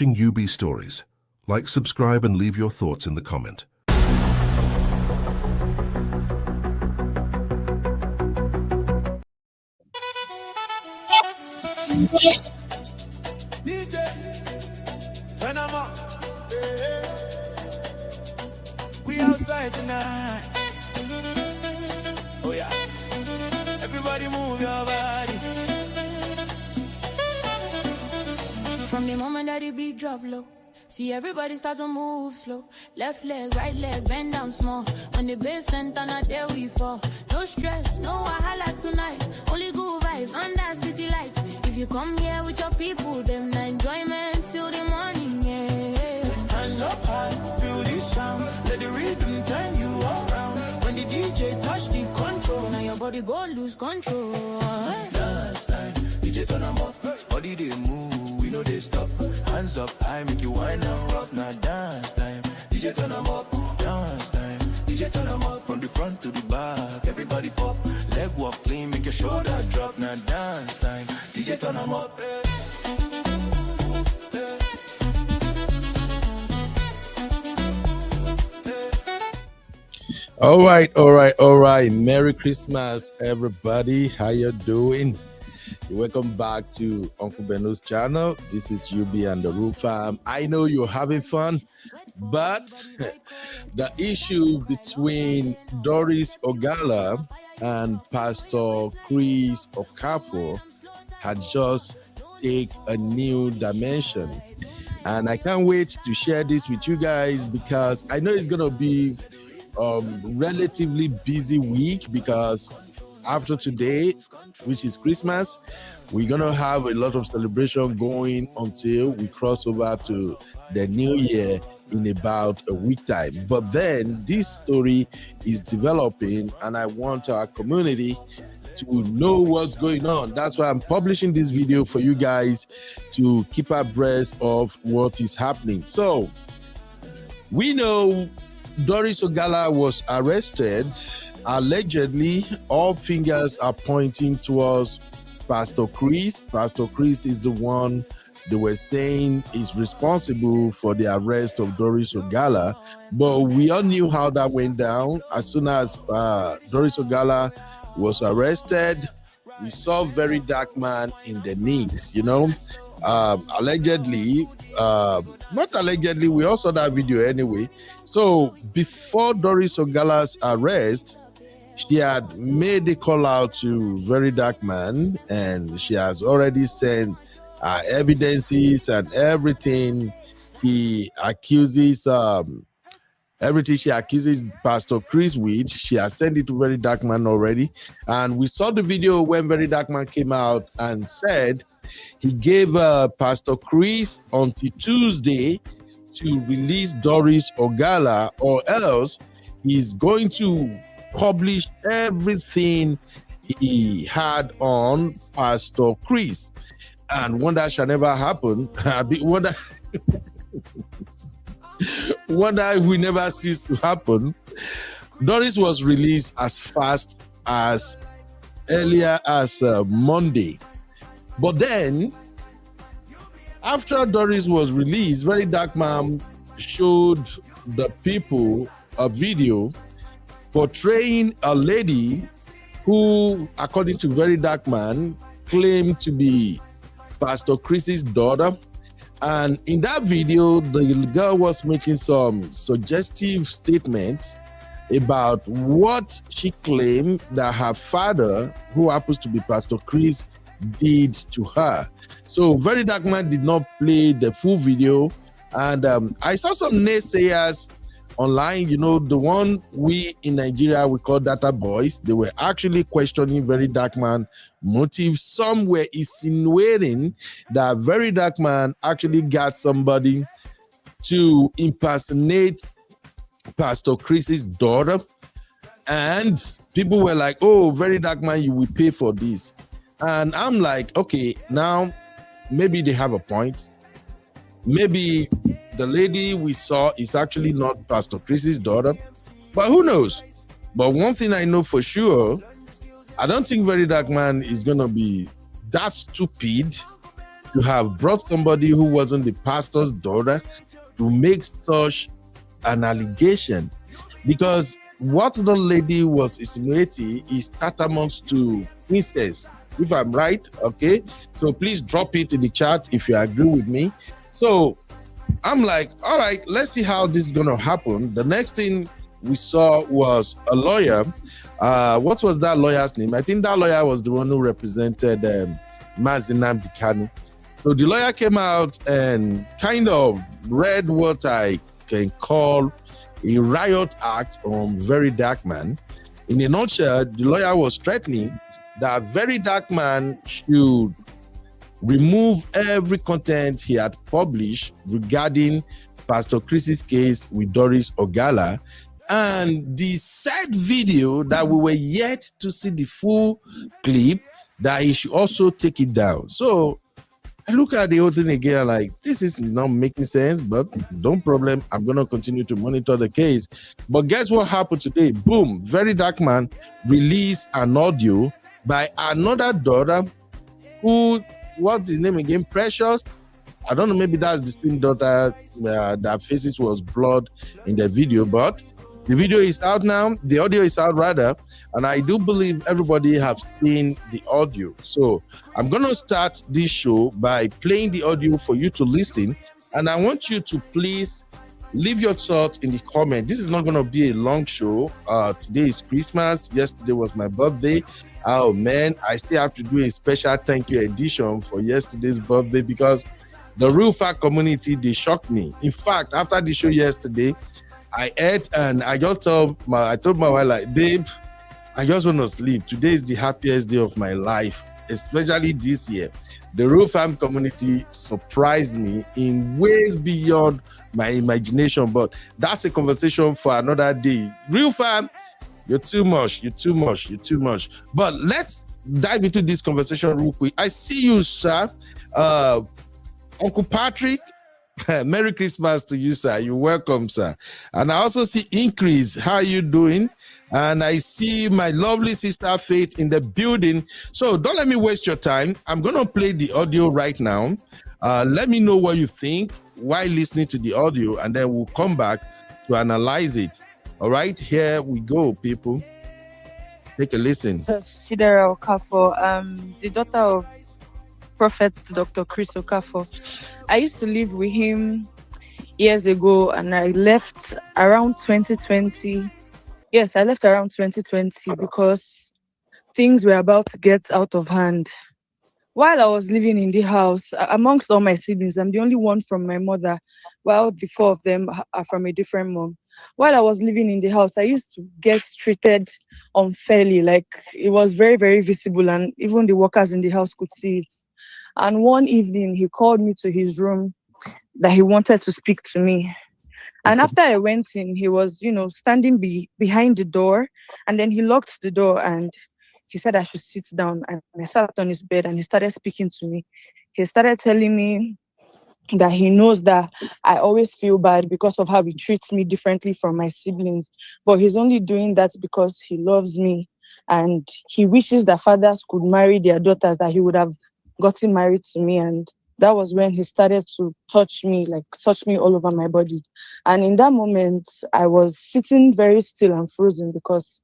UB Stories. Like, subscribe, and leave your thoughts in the comment. DJ, turn 'em up. We outside tonight. Oh yeah. Everybody move your body. From the moment that the beat drop low, see everybody start to move slow. Left leg, right leg, bend down small. When the bass enter, now there we fall. No stress, no wahala tonight. Only good vibes under city lights. If you come here with your people, them the enjoyment till the morning, yeah. Hands up high, feel this sound. Let the rhythm turn you around. When the DJ touch the control, Now your body go lose control. last time, DJ turn 'em up. Body they move, we know they stop. Hands up high, make you wine and rough. Now dance time, DJ turn 'em up. Dance time, DJ turn 'em up. From the front to the back, everybody pop. Leg walk clean, make your shoulder drop. Now dance time, DJ turn 'em up. All right. Merry Christmas, everybody. How you doing? Welcome back to Uncle Beno's channel. This is UB and the Roof Farm. I know you're having fun, but the issue between Doris Ogala and Pastor Chris Okafor had just taken a new dimension. And I can't wait to share this with you guys because I know it's going to be relatively busy week, because after today, which is Christmas, we're gonna have a lot of celebration going until we cross over to the new year in about a week time. But then this story is developing and I want our community to know what's going on. That's why I'm publishing this video for you guys to keep abreast of what is happening. So we know Doris Ogala was arrested. Allegedly, all fingers are pointing towards Pastor Chris. Pastor Chris is the one they were saying is responsible for the arrest of Doris Ogala. But we all knew how that went down. As soon as Doris Ogala was arrested, we saw VeryDarkMan in the news, you know. Allegedly, not allegedly, we all saw that video anyway. So before Doris Ogala's arrest, she had made a call out to VeryDarkMan, and she has already sent evidences and everything. He accuses everything she accuses Pastor Chris with. She has sent it to VeryDarkMan already, and we saw the video when VeryDarkMan came out and said he gave Pastor Chris until Tuesday to release Doris Ogala, or else he's going to publish everything he had on Pastor Chris. And one that shall never happen. Wonder will never cease to happen. Doris was released as fast as earlier as Monday. But then, after Doris was released, VeryDarkMan showed the people a video portraying a lady who, according to VeryDarkMan, claimed to be Pastor Chris's daughter. And in that video, the girl was making some suggestive statements about what she claimed that her father, who happens to be Pastor Chris, did to her. So VeryDarkMan did not play the full video, and I saw some naysayers online, you know, the one we in Nigeria we call data boys. They were actually questioning VeryDarkMan motives. Some were insinuating that VeryDarkMan actually got somebody to impersonate Pastor Chris's daughter, and people were like, oh, VeryDarkMan, you will pay for this. And I'm like, okay, now maybe they have a point. Maybe the lady we saw is actually not Pastor Chris's daughter, but who knows? But one thing I know for sure, I don't think VeryDarkMan is going to be that stupid to have brought somebody who wasn't the pastor's daughter to make such an allegation, because what the lady was insinuating is tantamount to incest, if I'm right. Okay, so please drop it in the chat if you agree with me. So I'm like, all right, let's see how this is gonna happen. The next thing we saw was a lawyer. What was that lawyer's name? I think that lawyer was the one who represented Mazinam Bikanu. So the lawyer came out and kind of read what I can call a riot act on VeryDarkMan. In a nutshell, the lawyer was threatening that VeryDarkMan should remove every content he had published regarding Pastor Chris's case with Doris Ogala, and the said video that we were yet to see the full clip, that he should also take it down. So I look at the whole thing again, like, this is not making sense, but no problem. I'm going to continue to monitor the case. But guess what happened today? Boom, VeryDarkMan released an audio by another daughter who, what's the name again? Precious? I don't know, maybe that's the same daughter that faces was blood in the video, but the video is out now. The audio is out rather, and I do believe everybody have seen the audio. So I'm going to start this show by playing the audio for you to listen, and I want you to please leave your thoughts in the comment. This is not going to be a long show. Today is Christmas. Yesterday was my birthday. Oh man, I still have to do a special thank you edition for yesterday's birthday, because the real fact community, they shocked me. In fact, after the show yesterday, I ate and I told my wife, like, babe, I just want to sleep. Today is the happiest day of my life, especially this year. The real fam community surprised me in ways beyond my imagination, but that's a conversation for another day. Real fam, you're too much. But let's dive into this conversation real quick. I see you, sir. Uncle Patrick, Merry Christmas to you, sir. You're welcome, sir. And I also see Increase. How are you doing? And I see my lovely sister Faith in the building. So don't let me waste your time. I'm going to play the audio right now. Let me know what you think while listening to the audio, and then we'll come back to analyze it. All right, here we go, people. Take a listen. Pastor Okafor, the daughter of Prophet Dr. Chris Okafor. I used to live with him years ago, and I left around 2020. Yes, I left around 2020 because things were about to get out of hand. While I was living in the house, amongst all my siblings, I'm the only one from my mother, while the four of them are from a different mom. While I was living in the house, I used to get treated unfairly. Like, it was very, very visible, and even the workers in the house could see it. And one evening, he called me to his room that he wanted to speak to me. And after I went in, he was, standing behind the door, and then he locked the door and he said I should sit down. And I sat on his bed and he started speaking to me. He started telling me that he knows that I always feel bad because of how he treats me differently from my siblings. But he's only doing that because he loves me. And he wishes that fathers could marry their daughters, that he would have gotten married to me. And that was when he started to touch me all over my body. And in that moment, I was sitting very still and frozen because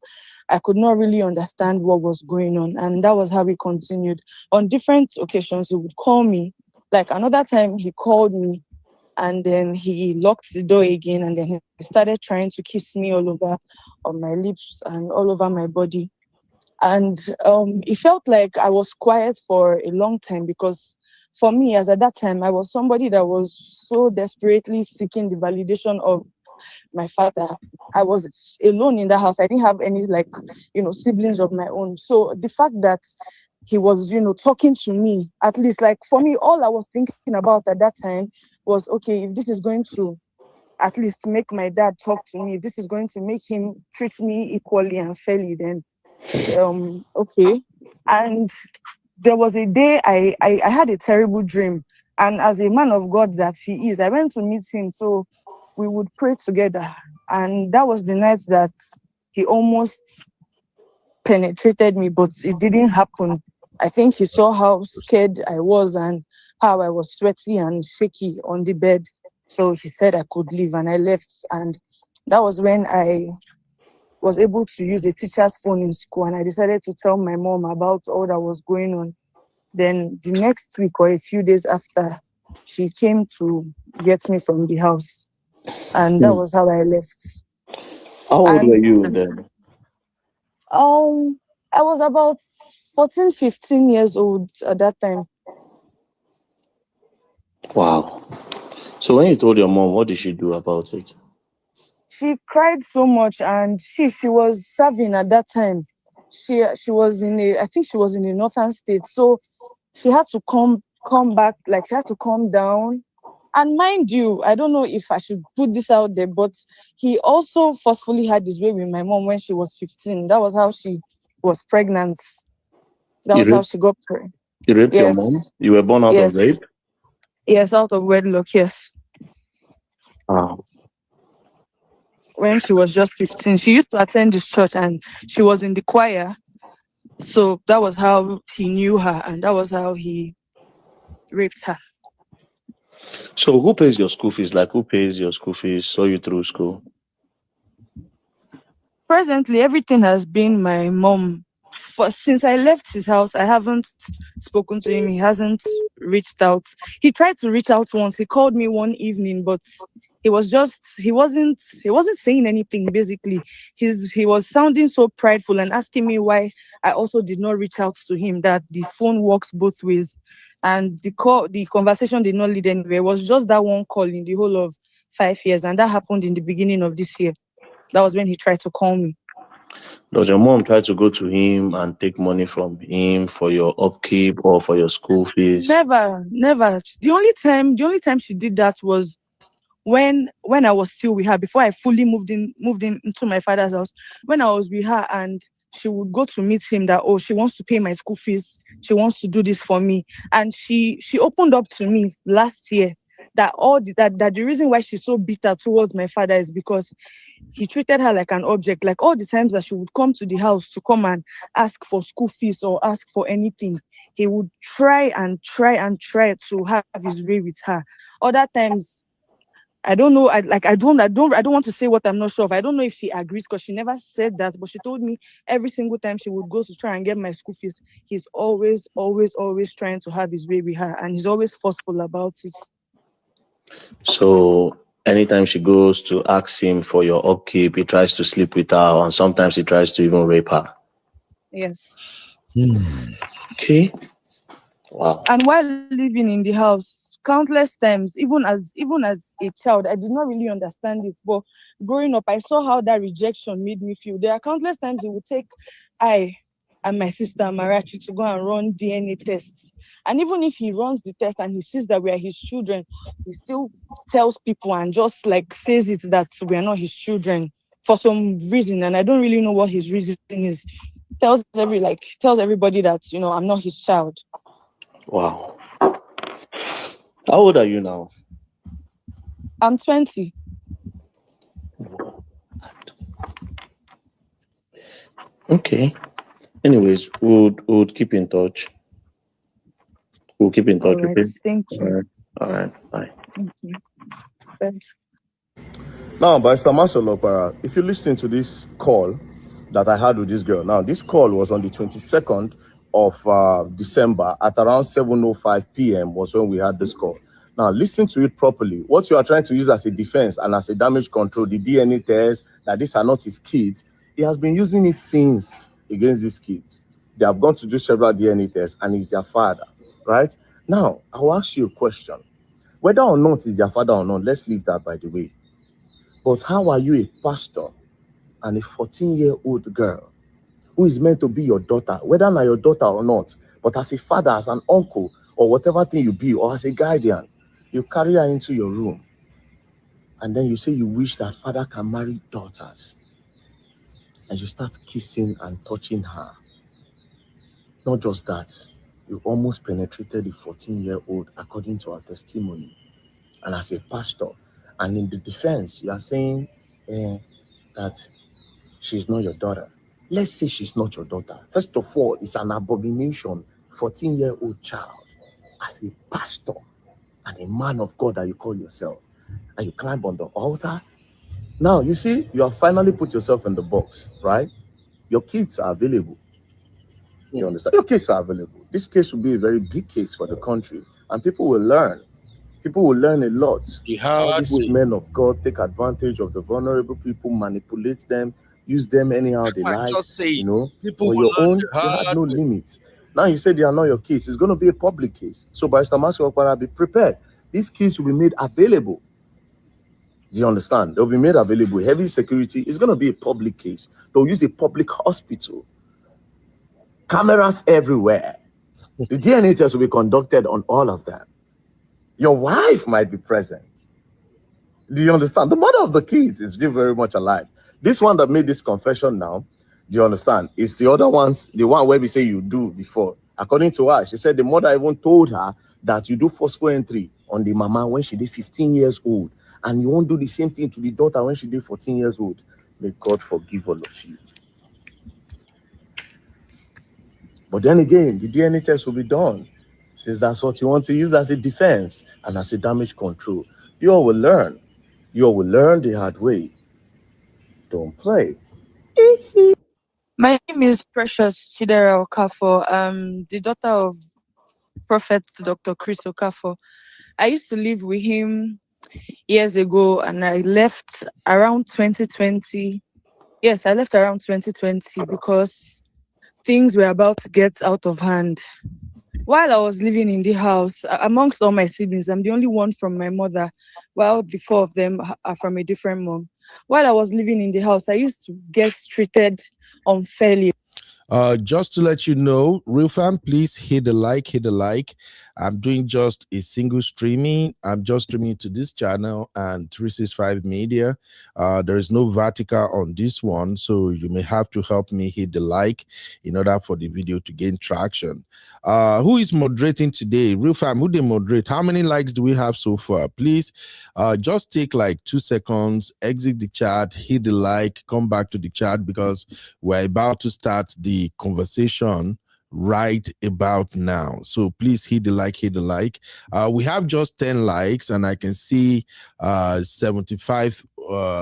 I could not really understand what was going on. And that was how he continued. On different occasions, he would call me. Like, another time he called me and then he locked the door again, and then he started trying to kiss me all over on my lips and all over my body. And it felt like I was quiet for a long time, because for me, as at that time, I was somebody that was so desperately seeking the validation of my father. I was alone in the house. I didn't have any siblings of my own. So the fact that he was, talking to me, at least, like, for me, all I was thinking about at that time was, okay, if this is going to at least make my dad talk to me, if this is going to make him treat me equally and fairly, then okay. And there was a day I had a terrible dream, and as a man of God that he is, I went to meet him so we would pray together. And that was the night that he almost penetrated me, but it didn't happen. I think he saw how scared I was, and how I was sweaty and shaky on the bed. So he said I could leave, and I left. And that was when I was able to use a teacher's phone in school, and I decided to tell my mom about all that was going on. Then the next week or a few days after, she came to get me from the house, and that was how I left. How old And were you then? I was about 14, 15 years old at that time. Wow. So when you told your mom, what did she do about it? She cried so much, and she was serving at that time. She was I think she was in the northern state, so she had to come back, like she had to calm down. And mind you, I don't know if I should put this out there, but he also forcefully had his way with my mom when she was 15. That was how she was pregnant. That You was how raped, she got pregnant. you raped your mom? Yes, You were born out of yes, rape? yes, out of wedlock, yes. Wow. When she was just 15, she used to attend this church, and she was in the choir. So that was how he knew her, and that was how he raped her. So who pays your school fees? Like, who pays your school fees, saw you through school? Presently, everything has been my mom. Since I left his house, I haven't spoken to him. He hasn't reached out. He tried to reach out once. He called me one evening, but he wasn't saying anything. Basically, he was sounding so prideful and asking me why I also did not reach out to him. That the phone works both ways, and the conversation did not lead anywhere. It was just that one call in the whole of 5 years, and that happened in the beginning of this year. That was when he tried to call me. Does your mom try to go to him and take money from him for your upkeep or for your school fees? Never. The only time she did that was when I was still with her, before I fully moved in into my father's house. When I was with her, and she would go to meet him, that she wants to pay my school fees, she wants to do this for me. And she opened up to me last year that that the reason why she's so bitter towards my father is because he treated her like an object. Like all the times that she would come to the house to come and ask for school fees or ask for anything, he would try to have his way with her. Other times, I don't know. I don't want to say what I'm not sure of. I don't know if she agrees, because she never said that, but she told me every single time she would go to try and get my school fees, he's always trying to have his way with her, and he's always forceful about it. So anytime she goes to ask him for your upkeep, he tries to sleep with her, and sometimes he tries to even rape her. Yes. Okay. Wow. And while living in the house, countless times, even as a child, I did not really understand this. But growing up, I saw how that rejection made me feel. There are countless times he would take I and my sister Marachi to go and run DNA tests. And even if he runs the test and he sees that we are his children, he still tells people and just like says it that we are not his children for some reason. And I don't really know what his reason is. Tells everybody that, I'm not his child. Wow. How old are you now? I'm 20. Okay. Anyways, we'll keep in touch. We'll keep in touch, All right. okay? Thank you. All right. Bye. Thank you. Bye. Now, Pastor Okafro, if you listen to this call that I had with this girl, now this call was on the 22nd of December at around 7:05 p.m. was when we had this call. Now, listen to it properly. What you are trying to use as a defense and as a damage control, the DNA test, that these are not his kids, he has been using it since against these kids. They have gone to do several DNA tests, and he's their father, right? Now, I will ask you a question. Whether or not he's their father or not, let's leave that by the way. But how are you a pastor and a 14-year-old girl who is meant to be your daughter, whether not your daughter or not, but as a father, as an uncle, or whatever thing you be, or as a guardian, you carry her into your room, and then you say you wish that father can marry daughters, and you start kissing and touching her. Not just that, you almost penetrated the 14-year-old according to her testimony. And as a pastor, and in the defense, you are saying that she's not your daughter. Let's say she's not your daughter. First of all, it's an abomination, 14-year-old child. as a pastor and a man of God that you call yourself, and you climb on the altar. Now, you see, you have finally put yourself in the box, right? Your kids are available. You understand? Your kids are available. This case will be a very big case for the country, and people will learn. People will learn a lot. How these men of God take advantage of the vulnerable people, manipulate them, use them anyhow they like. You know, for your own, you had no limit. Now you say they are not your case. It's going to be a public case. So, Pastor Okafor, be prepared. This case will be made available. Do you understand? They'll be made available. Heavy security is going to be a public case. They'll use a public hospital. Cameras everywhere. The DNA test will be conducted on all of them. Your wife might be present. Do you understand? The mother of the kids is still very much alive. This one that made this confession now, do you understand? Is the other ones, the one where we say you do before. According to her, she said the mother even told her that you do forceful entry on the mama when she did 15 years old. And you won't do the same thing to the daughter when she did 14 years old. May God forgive all of you. But then again, the DNA test will be done. Since that's what you want to use as a defense and as a damage control. You all will learn. You all will learn the hard way. Don't play. My name is Precious Chidera Okafor, the daughter of Prophet Dr. Chris Okafor. I used to live with him years ago, and I left around 2020. Yes, I left around 2020 because things were about to get out of hand. While I was living in the house, amongst all my siblings, I'm the only one from my mother, while the four of them are from a different mom. While I was living in the house, I used to get treated unfairly. Just to let you know, real fam, please hit the like, hit the like. I'm doing just a single streaming. I'm just streaming to this channel and 365 Media. There is no vertical on this one, so you may have to help me hit the like in order for the video to gain traction. Who is moderating today? Real fam, who they moderate? How many likes do we have so far? Please just take like 2 seconds, exit the chat, hit the like, come back to the chat because we're about to start the conversation right about now. So please hit the like, hit the like. We have just 10 likes and I can see 75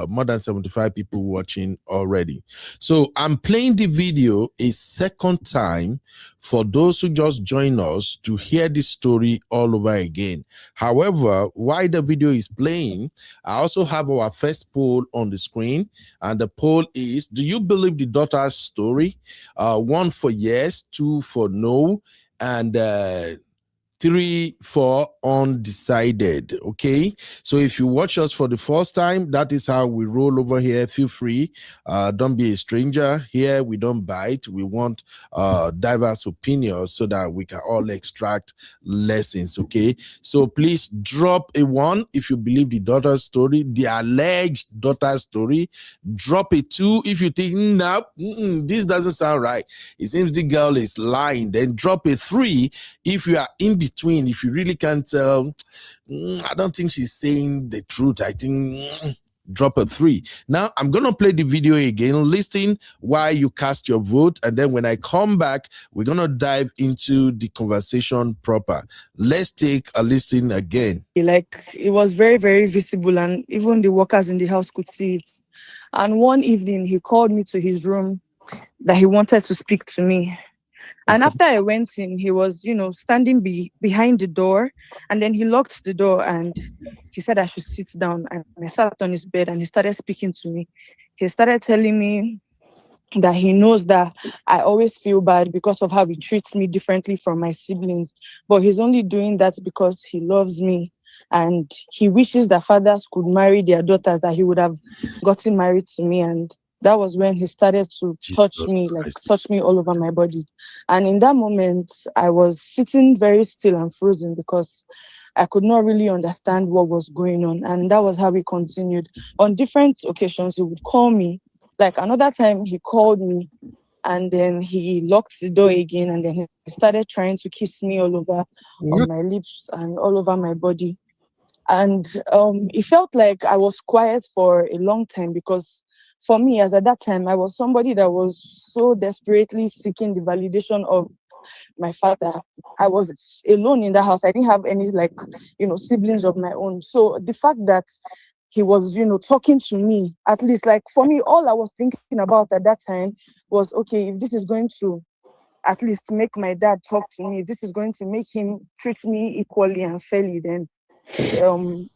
more than 75 people watching already. So I'm playing the video a second time for those who just join us to hear this story all over again. However, while the video is playing, I also have our first poll on the screen, and the poll is: do you believe the daughter's story? 1 for yes, 2 for no, and 3 for undecided. Okay, so if you watch us for the first time, that is how we roll over here. Feel free, don't be a stranger here. We don't bite. We want diverse opinions so that we can all extract lessons. Okay, so please drop a 1 if you believe the daughter's story, the alleged daughter's story. Drop a 2 if you think no, this doesn't sound right, it seems the girl is lying. Then drop a 3 if you are in between. If you really can't tell, I don't think she's saying the truth, I think drop a 3. Now I'm gonna play the video again, listen why you cast your vote, and then when I come back, we're gonna dive into the conversation proper. Let's take a listen again. Like, it was very, very visible, and even the workers in the house could see it. And one evening, he called me to his room that he wanted to speak to me. And after I went in, he was, standing behind the door, and then he locked the door and he said I should sit down. And I sat on his bed and he started speaking to me. He started telling me that he knows that I always feel bad because of how he treats me differently from my siblings, but he's only doing that because he loves me. And he wishes that fathers could marry their daughters, that he would have gotten married to me. And that was when he started to touch me, touch me all over my body. And in that moment, I was sitting very still and frozen because I could not really understand what was going on. And that was how he continued. On different occasions, he would call me. Like another time, he called me and then he locked the door again. And then he started trying to kiss me all over on my lips and all over my body. And it felt like I was quiet for a long time because for me, as at that time, I was somebody that was so desperately seeking the validation of my father. I was alone in the house. I didn't have any siblings of my own. So the fact that he was, talking to me, at least like for me, all I was thinking about at that time was, okay, if this is going to at least make my dad talk to me, if this is going to make him treat me equally and fairly, then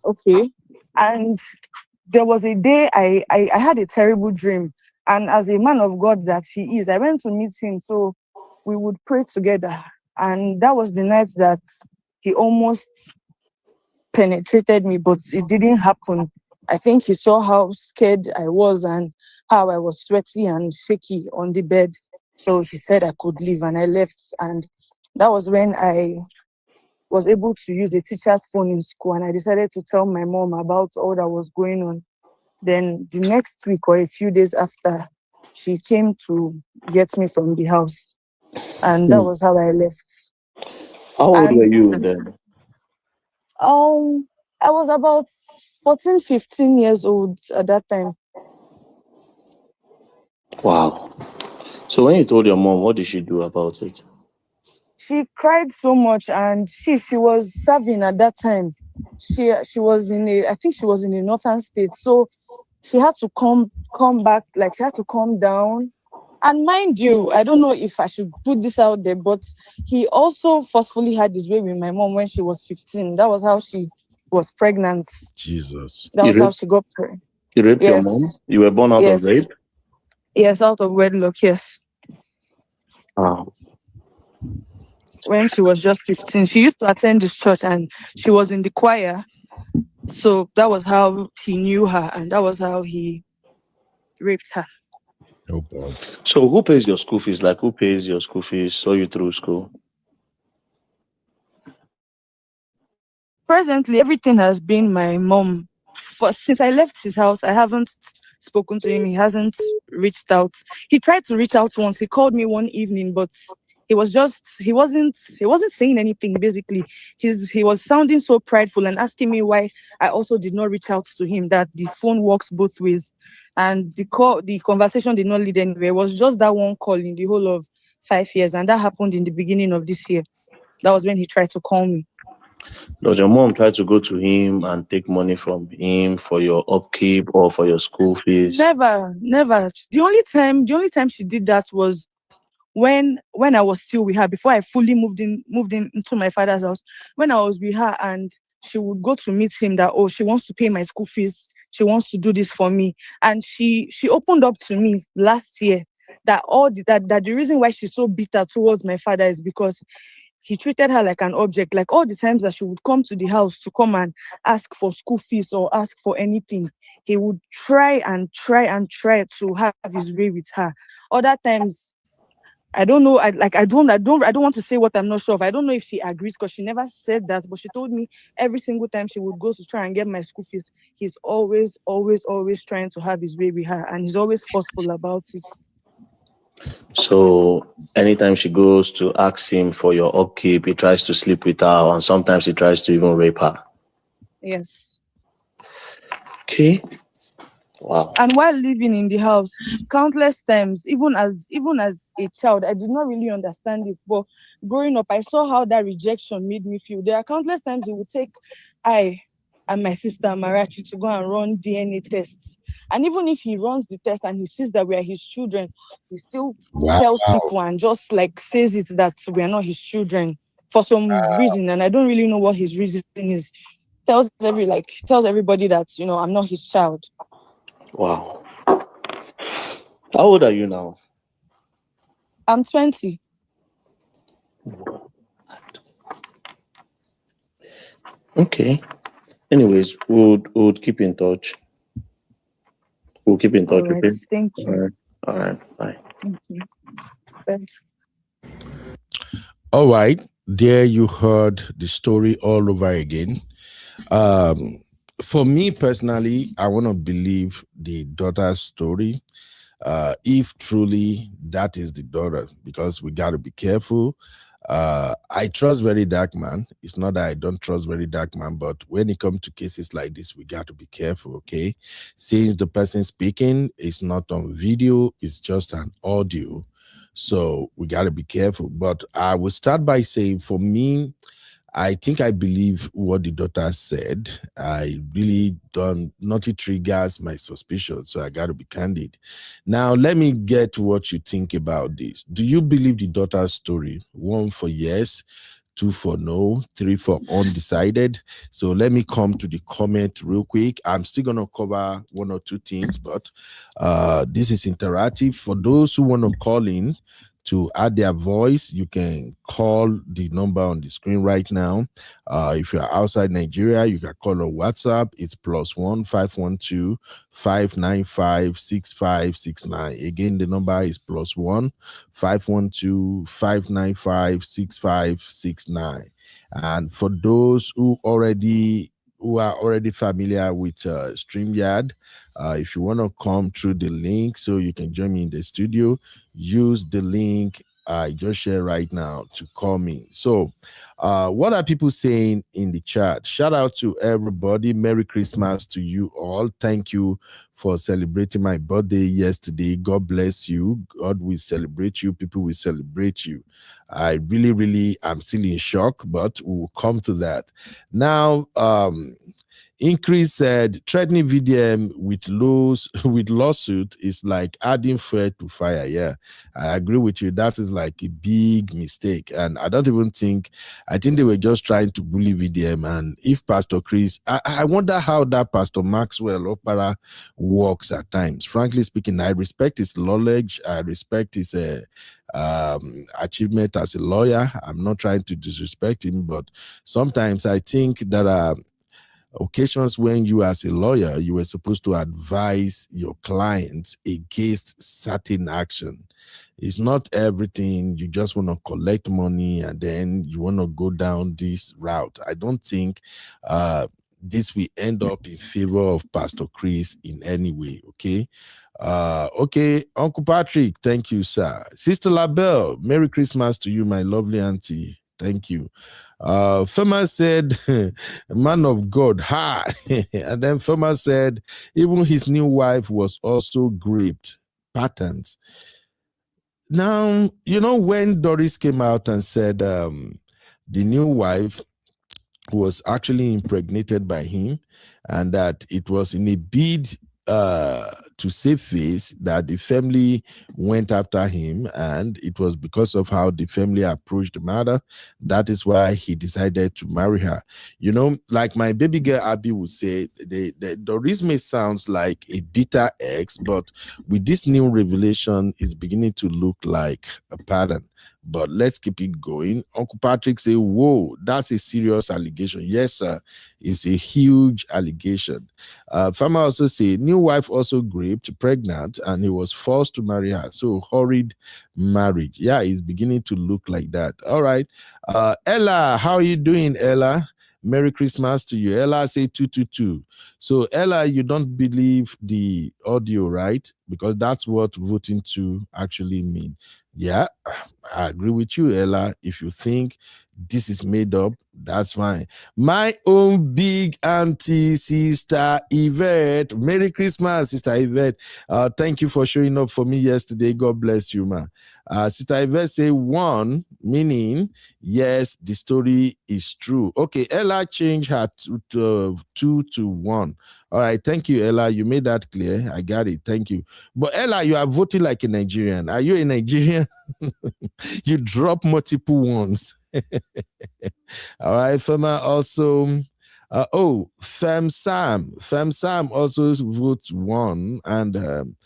okay. And there was a day I had a terrible dream. And as a man of God that he is, I went to meet him so we would pray together. And that was the night that he almost penetrated me, but it didn't happen. I think he saw how scared I was and how I was sweaty and shaky on the bed. So he said I could leave, and I left. And that was when I was able to use a teacher's phone in school, and I decided to tell my mom about all that was going on. Then the next week or a few days after, she came to get me from the house, and that was how I left. How old were And you then? I was about 14, 15 years old at that time. Wow. So when you told your mom, what did she do about it? She cried so much, and she was serving at that time. She was I think she was in the northern state, so she had to come back, like she had to come down. And mind you, I don't know if I should put this out there, but he also forcefully had his way with my mom when she was 15. That was how she was pregnant. Jesus. That was how she got pregnant. You raped your Yes. mom? You were born out of Yes. rape? Yes, out of wedlock, yes. Wow. When she was just 15. She used to attend this church and she was in the choir. So that was how he knew her, and that was how he raped her. Oh God. So who pays your school fees? Like, who pays your school fees, saw you through school? Presently, everything has been my mom. Since I left his house, I haven't spoken to him. He hasn't reached out. He tried to reach out once. He called me one evening, but he wasn't saying anything. Basically, he was sounding so prideful and asking me why I also did not reach out to him. That the phone works both ways, and the conversation did not lead anywhere. It was just that one call in the whole of 5 years, and that happened in the beginning of this year. That was when he tried to call me. Does your mom try to go to him and take money from him for your upkeep or for your school fees? Never. The only time she did that was when I was still with her, before I fully moved in into my father's house. When I was with her, and she would go to meet him that, oh, she wants to pay my school fees, she wants to do this for me. And she opened up to me last year that that the reason why she's so bitter towards my father is because he treated her like an object. Like all the times that she would come to the house to come and ask for school fees or ask for anything, he would try to have his way with her. Other times, I don't know. I don't want to say what I'm not sure of. I don't know if she agrees, because she never said that, but she told me every single time she would go to try and get my school fees, he's always trying to have his way with her, and he's always forceful about it. So anytime she goes to ask him for your upkeep, he tries to sleep with her, and sometimes he tries to even rape her. Yes. Okay. Wow. And while living in the house, countless times, even as a child, I did not really understand this. But growing up, I saw how that rejection made me feel. There are countless times he would take I and my sister Marachi to go and run DNA tests. And even if he runs the test and he sees that we are his children, he still tells people and just like says it that we are not his children for some reason. And I don't really know what his reason is. Tells everybody that, I'm not his child. Wow. How old are you now? I'm 20. Okay. Anyways, we'll keep in touch. We'll keep in touch, All right, okay? thank you. All right. Bye. Thank you. Bye. All right. There you heard the story all over again. For me personally, I want to believe the daughter's story. If truly that is the daughter, because we got to be careful. I trust VeryDarkMan. It's not that I don't trust VeryDarkMan, but when it comes to cases like this, we got to be careful, okay? Since the person speaking is not on video, it's just an audio. So we got to be careful. But I will start by saying, for me, I think I believe what the daughter said. I really don't, not it triggers my suspicion. So I got to be candid. Now, let me get what you think about this. Do you believe the daughter's story? 1 for yes, 2 for no, 3 for undecided. So let me come to the comment real quick. I'm still going to cover 1 or 2 things, but this is interactive. For those who want to call in to add their voice, you can call the number on the screen right now. If you're outside Nigeria, you can call on WhatsApp. It's +1 512 595 6569. Again, the number is +1 512 595 6569. And for those who are already familiar with StreamYard, if you want to come through the link so you can join me in the studio, use the link I just shared right now to call me. So what are people saying in the chat? Shout out to everybody. Merry Christmas to you all. Thank you for celebrating my birthday yesterday. God bless you. God will celebrate you. People will celebrate you. I really am still in shock, but we will come to that. Now, Increase said threatening VDM with lawsuit is like adding fuel to fire. Yeah, I agree with you. That is like a big mistake. And I don't even think, I think they were just trying to bully VDM. And if Pastor Chris, I wonder how that Pastor Maxwell Opera works at times. Frankly speaking, I respect his knowledge. I respect his achievement as a lawyer. I'm not trying to disrespect him, but sometimes I think that occasions when you as a lawyer, you were supposed to advise your clients against certain action. It's not everything you just want to collect money and then you want to go down this route. I don't think this will end up in favor of Pastor Chris in any way. Okay. Okay, Uncle Patrick, thank you, sir. Sister LaBelle, Merry Christmas to you, my lovely auntie. Thank you. Fema said, man of God, ha. And then Fema said, even his new wife was also raped. Patterns. Now, you know, when Doris came out and said the new wife was actually impregnated by him and that it was in a bid to save face that the family went after him, and it was because of how the family approached the matter. That is why he decided to marry her. You know, like my baby girl Abby would say, the Dorisme sounds like a bitter ex, but with this new revelation, it's beginning to look like a pattern. But let's keep it going. Uncle Patrick say, whoa, that's a serious allegation. Yes, sir. It's a huge allegation. Farmer also say, new wife also raped, pregnant, and he was forced to marry her. So horrid marriage. Yeah, it's beginning to look like that. All right. Ella, how are you doing, Ella? Merry Christmas to you. Ella say 222. So Ella, you don't believe the audio, right? Because that's what voting to actually mean. Yeah, I agree with you, Ella. If you think this is made up, that's fine. My own big auntie, Sister Yvette. Merry Christmas, Sister Yvette. Thank you for showing up for me yesterday. God bless you, man. Sister Yvette say 1, meaning yes, the story is true. Okay, Ella changed her 2 to 1. All right, thank you, Ella. You made that clear. I got it. Thank you. But Ella, you are voting like a Nigerian. Are you a Nigerian? You drop multiple ones. All right, Fema also. Fem Sam also votes 1. And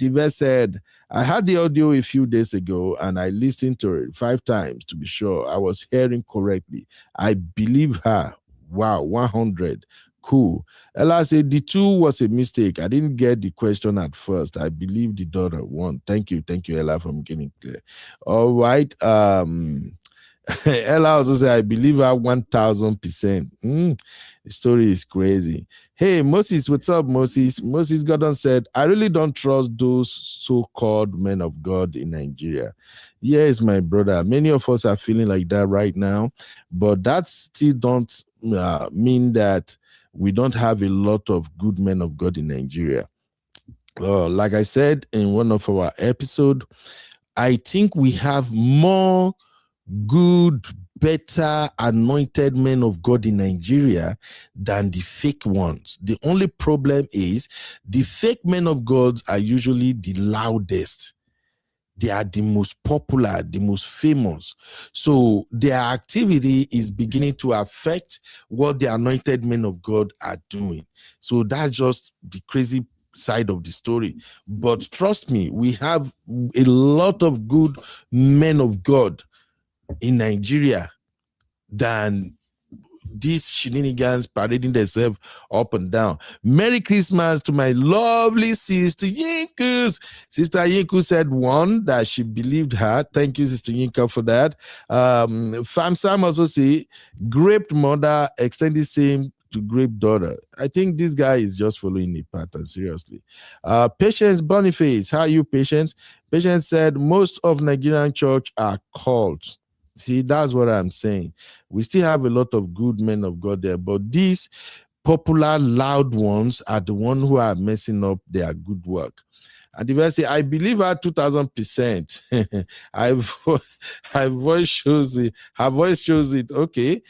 Yvette said, I had the audio a few days ago and I listened to it 5 times to be sure I was hearing correctly. I believe her. Wow, 100. Cool. Ella said the 2 was a mistake. I didn't get the question at first. I believe the daughter won. Thank you, Ella, for getting clear. All right. Ella also said, I believe her 1000%. The story is crazy. Hey, Moses, what's up, Moses? Moses Gordon said, I really don't trust those so-called men of God in Nigeria. Yes, my brother. Many of us are feeling like that right now, but that still don't mean that we don't have a lot of good men of God in Nigeria. Like I said in one of our episodes, I think we have more good, better, anointed men of God in Nigeria than the fake ones. The only problem is the fake men of God are usually the loudest. They are the most popular, the most famous. So their activity is beginning to affect what the anointed men of God are doing. So that's just the crazy side of the story. But trust me, we have a lot of good men of God in Nigeria than these shenanigans parading themselves up and down. Merry Christmas to my lovely sister Yinkus. Sister Yinku said one that she believed her. Thank you, Sister Yinka, for that. Fam Sam also say, grape mother extended same to grape daughter. I think this guy is just following the pattern, seriously. Patience Boniface, how are you, Patience? Patience said, most of Nigerian church are cults. See, that's what I'm saying. We still have a lot of good men of God there, but these popular, loud ones are the ones who are messing up their good work. And the verse say, I believe her 2000%. Her voice shows it. Her voice shows it. Okay.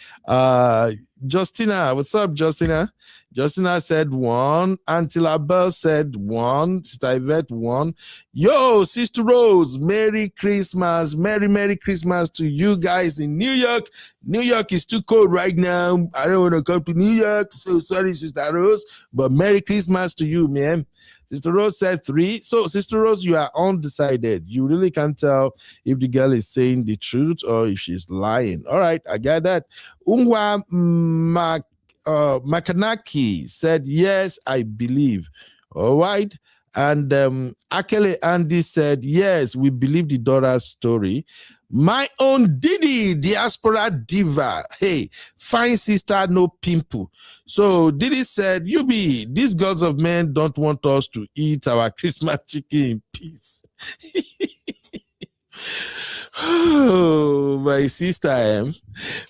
Justina, what's up, Justina? Justina said one. Auntie Abel said one. Sister Yvette one. Yo, Sister Rose, Merry Christmas. Merry Christmas to you guys in New York. New York is too cold right now. I don't want to come to New York. So sorry, Sister Rose, but Merry Christmas to you, man. Sister Rose said 3. So, Sister Rose, you are undecided. You really can't tell if the girl is saying the truth or if she's lying. All right, I get that. Unwa Makanaki said, yes, I believe. All right. And Akele Andy said, yes, we believe the daughter's story. My own Didi, diaspora diva. Hey, fine sister, no pimple. So Didi said, you be, these gods of men don't want us to eat our Christmas chicken in peace. Oh, my sister,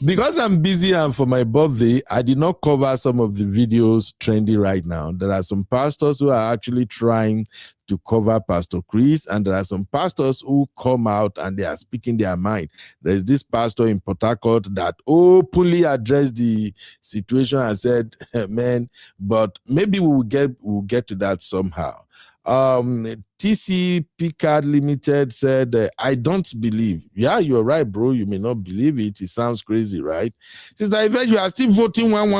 because I'm busy and for my birthday, I did not cover some of the videos trendy right now. There are some pastors who are actually trying to cover Pastor Chris, and there are some pastors who come out and they are speaking their mind. There's this pastor in Port Harcourt that openly addressed the situation and said, man, but maybe we'll get to that somehow. TC Picard Limited said, I don't believe. Yeah, you're right, bro. You may not believe it. It sounds crazy, right? Sister Yvette, you are still voting 1.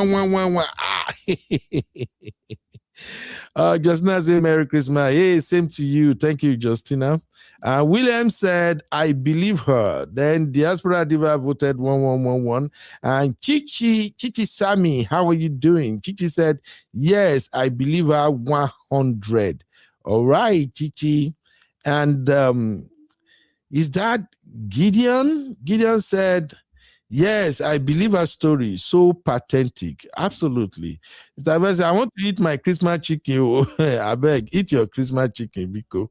Justina said, Merry Christmas. Hey, same to you. Thank you, Justina. William said, I believe her. Then Diaspora Diva voted 1111. And Chichi Sami, how are you doing? Chichi said, yes, I believe her 100. All right, Chichi. And is that Gideon? Gideon said, yes, I believe her story. So pathetic. Absolutely. I want to eat my Christmas chicken. I beg, eat your Christmas chicken, Biko.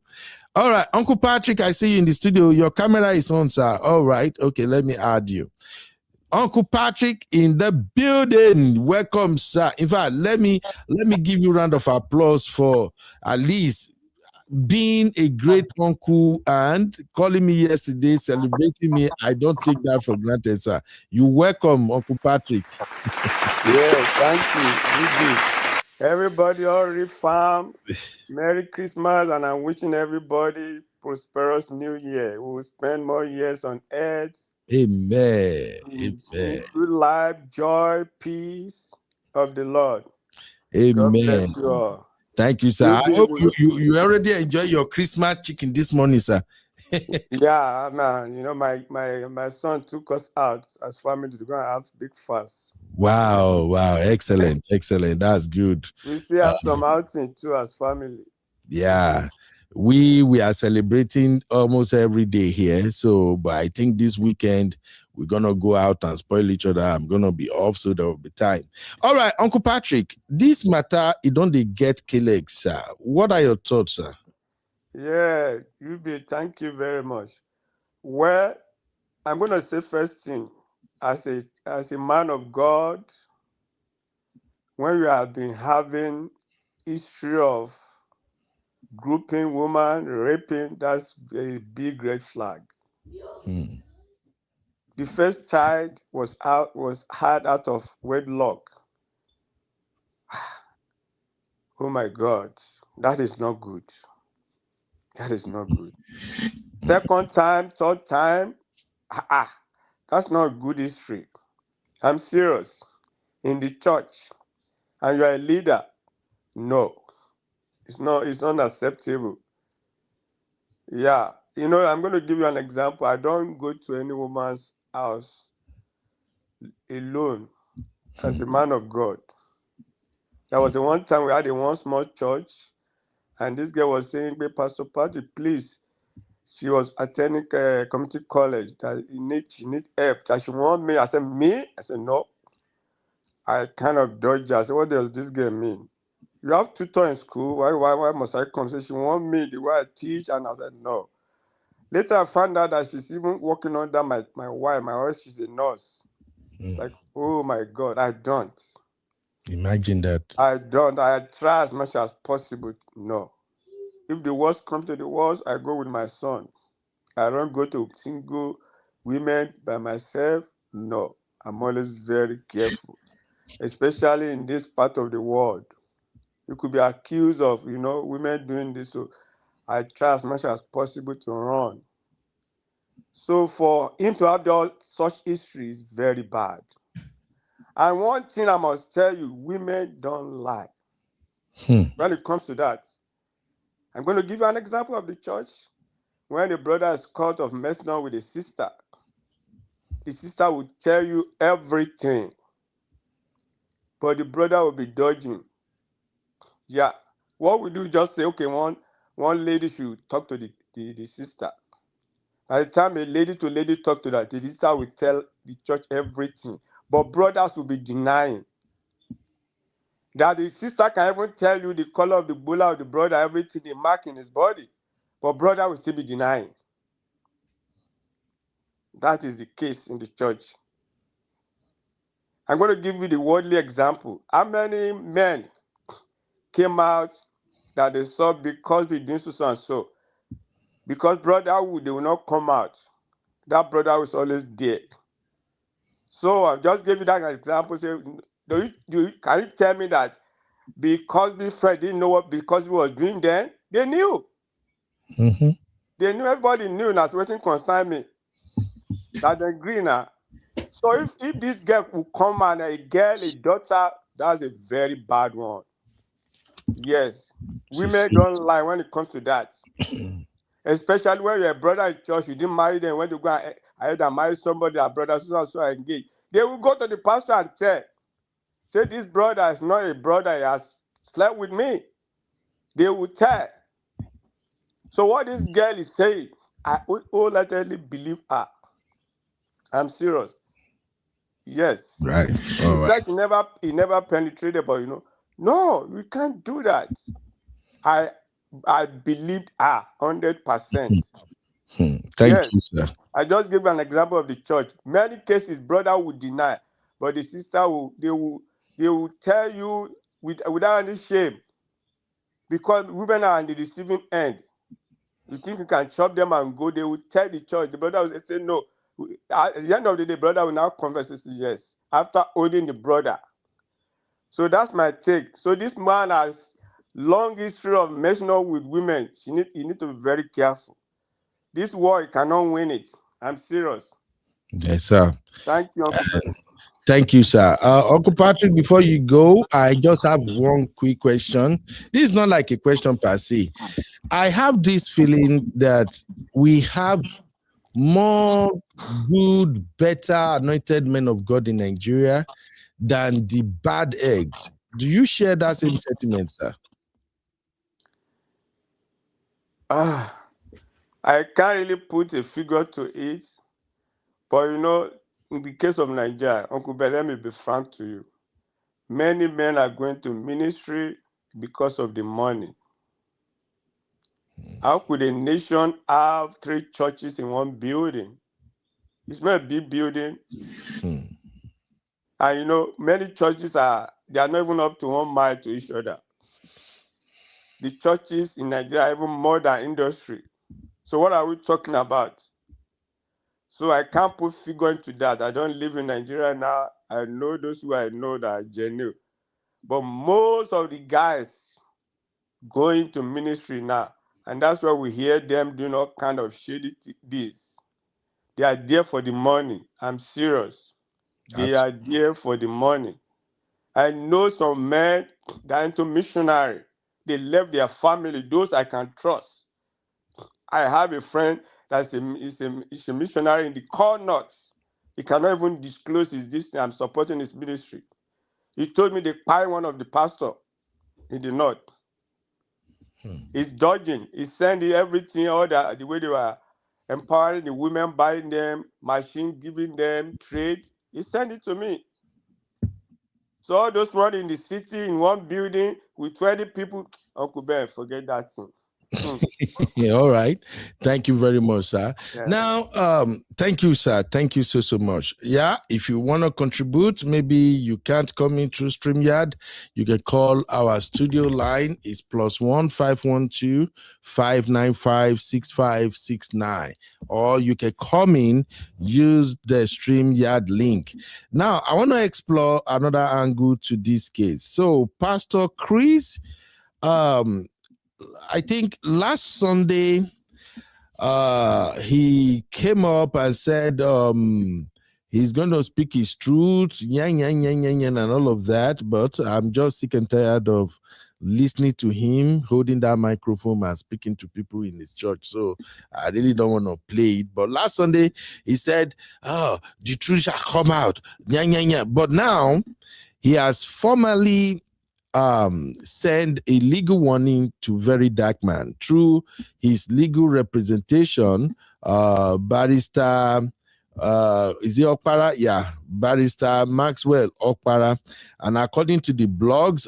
All right, Uncle Patrick, I see you in the studio. Your camera is on, sir. All right. Okay, let me add you. Uncle Patrick in the building. Welcome, sir. In fact, let me give you a round of applause for at least being a great uncle and calling me yesterday, celebrating me. I don't take that for granted, sir. You welcome, Uncle Patrick. Yes, thank you. Everybody already farm. Merry Christmas, and I'm wishing everybody prosperous New Year. We will spend more years on earth. Amen. In Amen. good life, joy, peace of the Lord. Amen. God bless you all. Thank you, sir. I hope you already enjoy your Christmas chicken this morning, sir. Yeah, man. You know, my son took us out as family to go and have big fast. Wow. Excellent. That's good. We still have some outing too as family. Yeah. We are celebrating almost every day here. So, but I think this weekend we're gonna go out and spoil each other. I'm gonna be off, so there will be time. All right, Uncle Patrick, this matter, it don't they get killed, sir. What are your thoughts, sir? Yeah, thank you very much. Well, I'm gonna say first thing, as a man of God, when you have been having history of grouping woman, raping, that's a big red flag. The first child was had out of wedlock. Oh my God, that is not good. That is not good. Second time, third time, that's not good history. I'm serious. In the church, and you're a leader, no, it's not acceptable. Yeah, I'm going to give you an example. I don't go to any woman's house alone as a man of God. There was one time we had one small church, and this girl was saying, Pastor Patrick, please. She was attending community college that she need help. That she want me. I said, me? I said, no. I kind of dodged her. I said, what does this girl mean? You have tutor in school. Why must I come? So she want me the way I teach, and I said, no. Later, I found out that she's even working under my wife. My wife, she's a nurse. Like, oh my God, I don't. Imagine that. I don't. I try as much as possible. No. If the worst comes to the worst, I go with my son. I don't go to single women by myself. No. I'm always very careful, especially in this part of the world. You could be accused of, women doing this. So I try as much as possible to run. So for him to have such history is very bad. And one thing I must tell you, women don't lie. When it comes to that, I'm going to give you an example of the church. When the brother is caught of messing up with the sister will tell you everything. But the brother will be dodging. Yeah. What we do, just say, okay, one lady should talk to the sister. By the time a lady to lady talk to that, the sister will tell the church everything. But brothers will be denying. That the sister can even tell you the color of the bullet of the brother, everything, the mark in his body. But brother will still be denying. That is the case in the church. I'm going to give you the worldly example. How many men came out that they saw because we did so and so? Because brotherhood, they will not come out. That brother was always dead. So I just gave you that example. Say, can you tell me that because my friend didn't know what because we was doing then? They knew. Mm-hmm. They knew, everybody knew, and that's what concerned me. That they agree now. So if this girl will come and a daughter, that's a very bad one. Yes. Women don't lie when it comes to that. Especially when you're a brother in church, you didn't marry them. When you go ahead and marry somebody, a brother so are engaged. They will go to the pastor and say this brother is not a brother, he has slept with me. They will tell. So what this girl is saying, I wholeheartedly believe her. I'm serious. Yes. Right. She said he never penetrated, but no, we can't do that. I believed her 100%. Thank you, sir. I just gave an example of the church. Many cases, brother would deny, but the sister will tell you without any shame, because women are on the receiving end. You think you can chop them and go? They will tell the church. The brother will say no. At the end of the day, brother will now confess and say yes after holding the brother. So that's my take. So this man has long history of messing up with women. You need to be very careful. This war, you cannot win it. I'm serious. Yes, sir. Thank you, Uncle Ben. Thank you, sir. Uncle Patrick, before you go, I just have one quick question. This is not like a question per se. I have this feeling that we have more good, better anointed men of God in Nigeria than the bad eggs. Do you share that same sentiment, sir? I can't really put a figure to it, but in the case of Nigeria, Uncle Ben, let me be frank to you. Many men are going to ministry because of the money. How could a nation have 3 churches in one building? It's not a big building. And many churches they are not even up to 1 mile to each other. the churches in Nigeria even more than industry. So what are we talking about? So I can't put figure into that. I don't live in Nigeria now. I know those who I know that are genuine. But most of the guys going to ministry now, and that's why we hear them doing all kind of shady deeds. They are there for the money. I'm serious. They are there for the money. I know some men that are into missionary. They left their family, those I can trust. I have a friend that's a missionary in the core north. He cannot even disclose his distance. I'm supporting his ministry. He told me they buy one of the pastor in the north. He's dodging. He's sending everything, all the way they were empowering the women, buying them, machine, giving them trade. He sent it to me. So all those running in the city in one building with 20 people, Uncle Ben, forget that thing. All right. Thank you very much, sir. Yeah. Now, thank you, sir. Thank you so much. Yeah, if you want to contribute, maybe you can't come in through StreamYard, you can call our studio line. It's +1 512 595 6569, or you can come in, use the StreamYard link. Now, I want to explore another angle to this case. So, Pastor Chris, I think last Sunday, he came up and said he's going to speak his truth, and all of that. But I'm just sick and tired of listening to him holding that microphone and speaking to people in his church. So I really don't want to play it. But last Sunday, he said, "Oh, the truth shall come out." But now he has formally send a legal warning to VeryDarkMan through his legal representation, barrister, is it Okpara? Yeah, barrister Maxwell Okpara. And according to the blogs,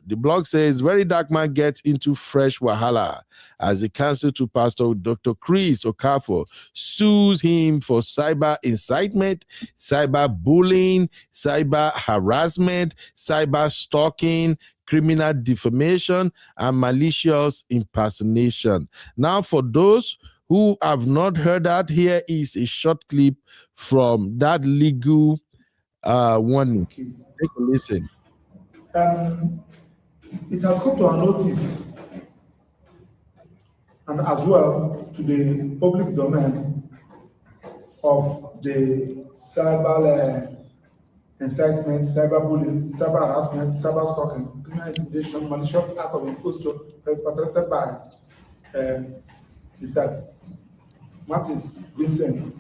the blog says VeryDarkMan gets into fresh wahala as the counsel to Pastor Dr. Chris Okafor sues him for cyber incitement, cyber bullying, cyber harassment, cyber stalking, criminal defamation, and malicious impersonation. Now, for those who have not heard that, here is a short clip from that legal warning. Take a listen. It has come to our notice and as well to the public domain of the cyber incitement, cyber bullying, cyber harassment, cyber stalking, criminal intimidation, malicious act of imposture perpetrated by Mr. Martins Vincent,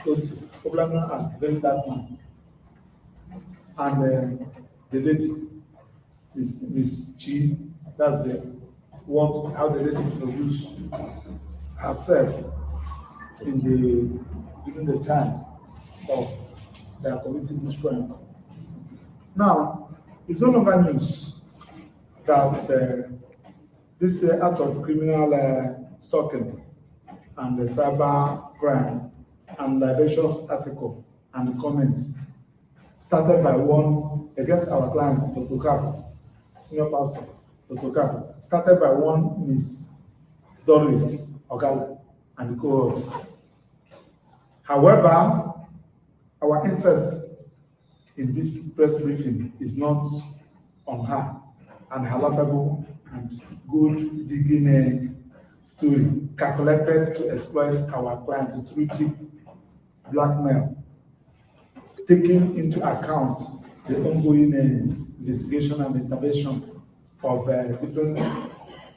popularly known as VeryDarkMan, and the lady is G. That's how the lady introduced herself during the time of their committing this crime. Now, it's no longer news that this act of criminal stalking and the cyber crime and libelous article and comments started by one against our client, Dr. Okafor, senior pastor, Dr. Okafor, started by one Miss Doris Ogala and the cohorts. However, our interest in this press briefing is not on her and her laughable and good digging story calculated to exploit our clients through cheap blackmail, taking into account the ongoing investigation and intervention of different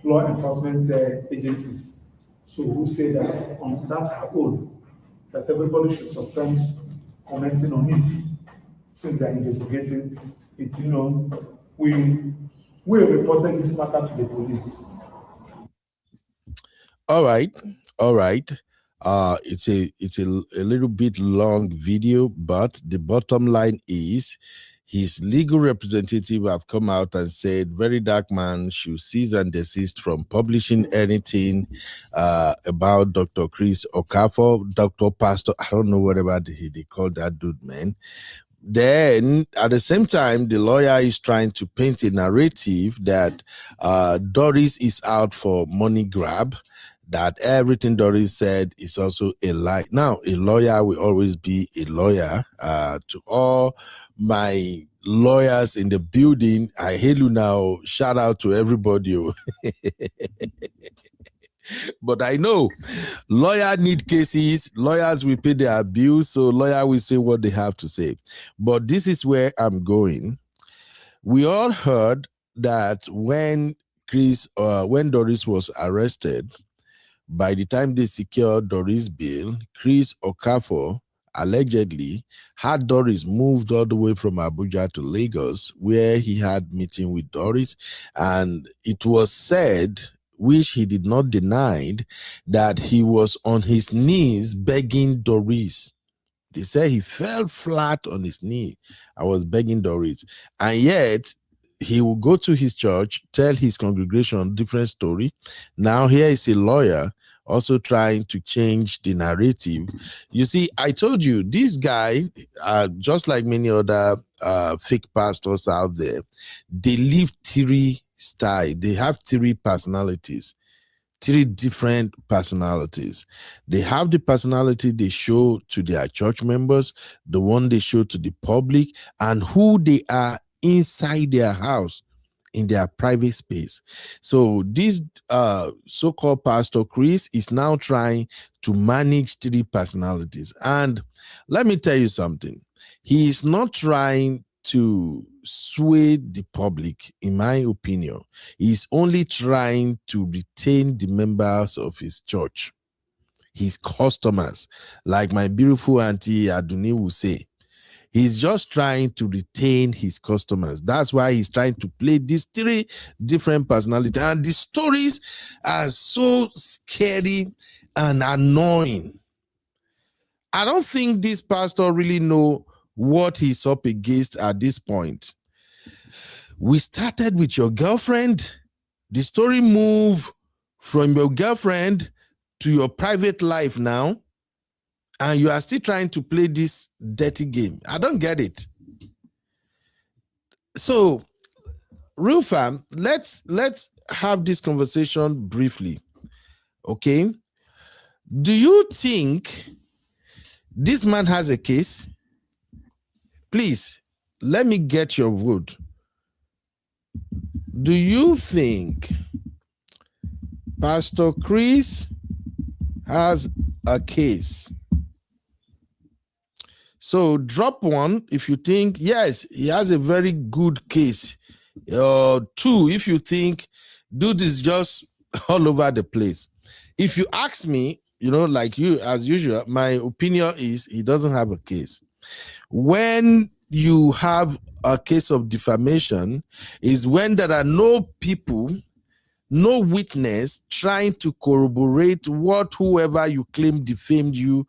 law enforcement agencies. So who say that on that her own, that everybody should suspend commenting on it since they're investigating it. We reported this matter to the police. All right. It's a little bit long video, but the bottom line is his legal representative have come out and said VeryDarkMan should cease and desist from publishing anything about Dr. Chris Okafor, Dr. Pastor, I don't know whatever they call that dude, man. Then, at the same time, the lawyer is trying to paint a narrative that Doris is out for money grab, that everything Doris said is also a lie. Now, a lawyer will always be a lawyer. To all my lawyers in the building, I hail you now. Shout out to everybody. But I know lawyers need cases, lawyers will pay their bills, so lawyer will say what they have to say. But this is where I'm going. We all heard that when Doris was arrested, by the time they secured Doris' bail, Chris Okafor allegedly had Doris moved all the way from Abuja to Lagos, where he had meeting with Doris, and it was said, which he did not deny, that he was on his knees begging Doris. They said he fell flat on his knee. I was begging Doris. And yet, he will go to his church, tell his congregation different story. Now here is a lawyer also trying to change the narrative. You see, I told you, this guy, just like many other fake pastors out there, they live three style. They have three personalities, three different personalities. They have the personality they show to their church members, the one they show to the public, and who they are inside their house, in their private space. So this so-called Pastor Chris is now trying to manage three personalities. And let me tell you something. He is not trying to sway the public, in my opinion. He's only trying to retain the members of his church, his customers, like my beautiful auntie Aduni will say. He's just trying to retain his customers. That's why he's trying to play these three different personalities. And the stories are so scary and annoying. I don't think this pastor really know what he's up against at this point. We started with your girlfriend. The story moved from your girlfriend to your private life now. And you are still trying to play this dirty game. I don't get it. So, real fam, let's have this conversation briefly. Okay? Do you think this man has a case? Please, let me get your vote. Do you think Pastor Chris has a case? So drop one if you think, yes, he has a very good case. Two, if you think, dude is just all over the place. If you ask me, like you, as usual, my opinion is he doesn't have a case. When you have a case of defamation is when there are no people, no witness trying to corroborate what whoever you claim defamed you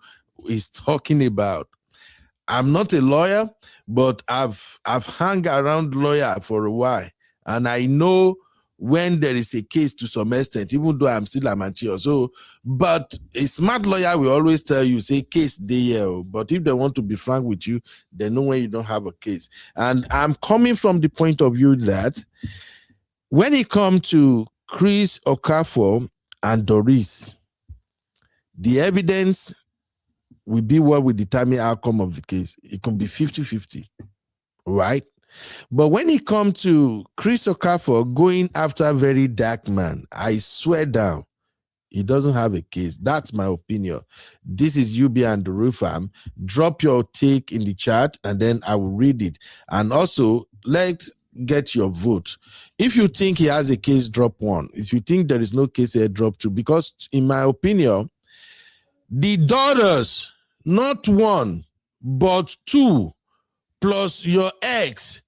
is talking about. I'm not a lawyer, but I've hung around lawyer for a while, and I know when there is a case to some extent, even though I'm still amateur. So, but a smart lawyer will always tell you, say case there. But if they want to be frank with you, they know when you don't have a case. And I'm coming from the point of view that when it comes to Chris Okafor and Doris, the evidence will be what will determine the outcome of the case. It can be 50-50, right? But when it comes to Chris Okafor going after VeryDarkMan, I swear down, he doesn't have a case. That's my opinion. This is UB and the Rufam. Drop your take in the chat and then I will read it. And also, let's get your vote. If you think he has a case, drop one. If you think there is no case here, drop two. Because in my opinion, the daughters, not one, but two, plus your ex,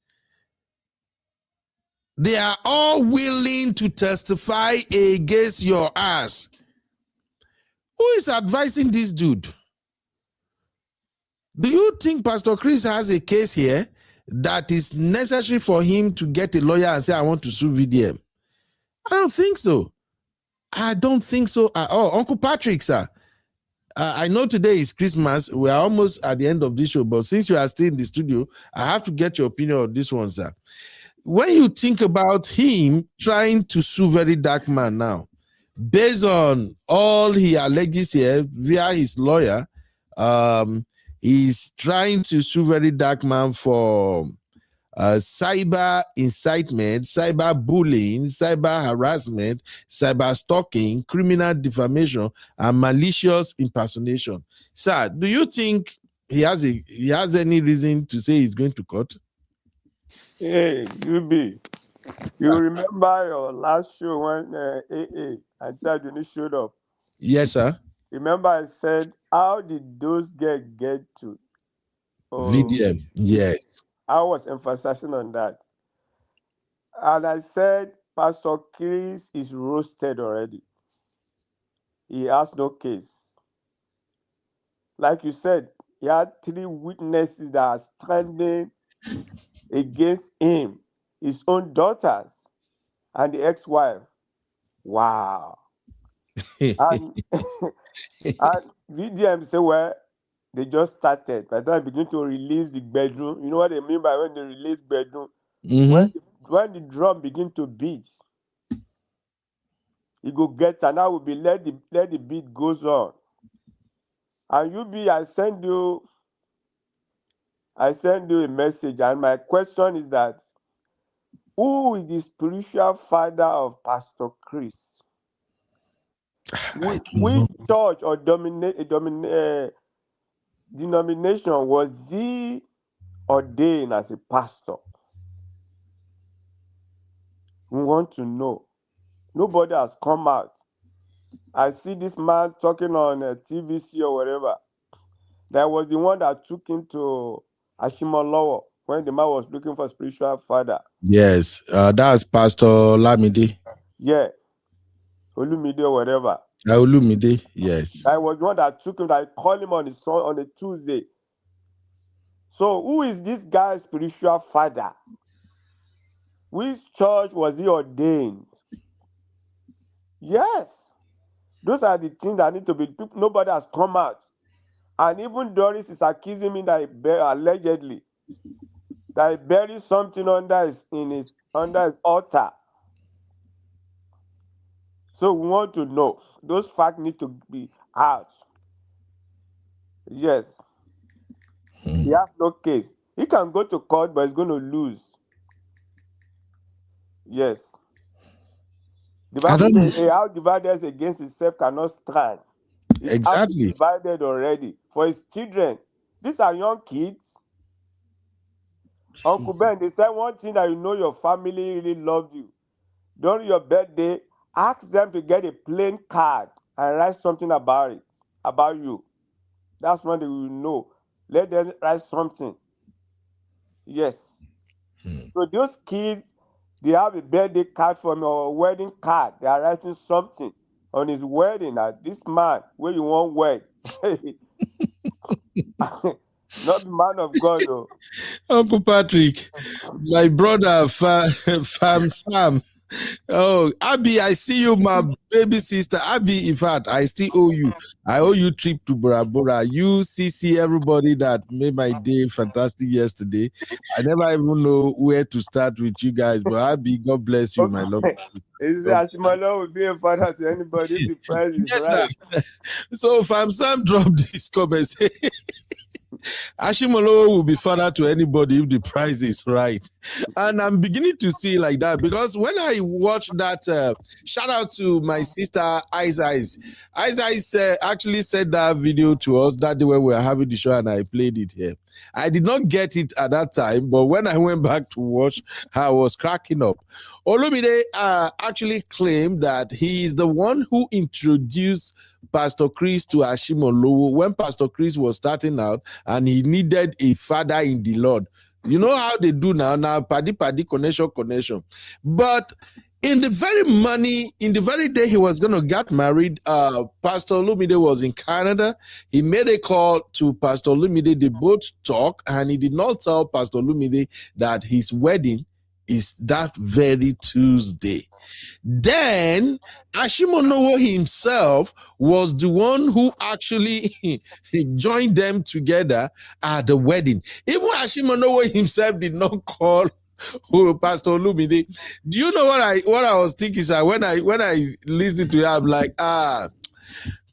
they are all willing to testify against your ass. Who is advising this dude? Do you think Pastor Chris has a case here that is necessary for him to get a lawyer and say, I want to sue VDM? I don't think so. I don't think so at all. Uncle Patrick, sir, I know today is Christmas. We are almost at the end of this show, but since you are still in the studio, I have to get your opinion on this one, sir. When you think about him trying to sue VeryDarkMan now, based on all he alleges here via his lawyer, he's trying to sue VeryDarkMan for cyber incitement, cyber bullying, cyber harassment, cyber stalking, criminal defamation, and malicious impersonation. Sir, do you think he has any reason to say he's going to court? Hey, UB, you remember your last show when AA and Chaduni showed up? Yes, sir. Remember I said, how did those girls get to VDM? Yes. I was emphasizing on that. And I said, Pastor Chris is roasted already. He has no case. Like you said, he had 3 witnesses that are standing against him, his own daughters and the ex-wife. Wow. and VDM say, well, they just started. By the time they begin to release the bedroom, you know what they mean by when they release bedroom? Mm-hmm. When the drum begin to beat, you go get, and I will be let the beat goes on. And I send you a message, and my question is that who is the spiritual father of Pastor Chris? Which church or denomination was he ordained as a pastor? We want to know. Nobody has come out. I see this man talking on TVC or whatever. That was the one that took him to Ashimolowo when the man was looking for a spiritual father. Yes, that's Pastor Lamide. Yeah. Olumide or whatever. Olumide, yes. I was the one that took him, that I called him on a Tuesday. So who is this guy's spiritual father? Which church was he ordained? Yes. Those are the things that need to be. Nobody has come out. And even Doris is accusing me that allegedly that he buried something under his altar. So we want to know. Those facts need to be out. Yes. He has no case. He can go to court, but he's going to lose. Yes. The Bible says, a house divided against itself cannot stand. His house is divided already. For his children, these are young kids. Uncle Ben, they said one thing that you know your family really loved you. During your birthday, ask them to get a plain card and write something about it, about you. That's when they will know. Let them write something. Yes. So those kids, they have a birthday card from or a wedding card. They are writing something on his wedding. That this man, where you want wed. Not the man of God, though. Uncle Patrick, my brother, Fam. Oh, Abby, I see you, my baby sister. Abby, in fact, I still owe you. I owe you trip to Bora Bora. You, CC, everybody that made my day fantastic yesterday. I never even know where to start with you guys, but Abby, God bless you, my love. Is Ashimolo will be a father to anybody if the price is right. So, Fam Sam dropped this comment. Ashimolo will be father to anybody if the price is right. And I'm beginning to see like that because when I watched that, shout out to my sister Ice actually sent that video to us that day when we were having the show and I played it here. I did not get it at that time, but when I went back to watch, I was cracking up. Olumide actually claimed that he is the one who introduced Pastor Chris to Ashimolowo when Pastor Chris was starting out and he needed a father in the Lord. You know how they do now paddy connection. But in the very day he was going to get married, Pastor Olumide was in Canada. He made a call to Pastor Olumide. They both talk, and he did not tell Pastor Olumide that his wedding is that very Tuesday. Then Ashimonowo himself was the one who actually joined them together at the wedding. Even Ashimonowo himself did not call Pastor Olumide. Do you know what I was thinking, sir? When I listened to him, I'm like,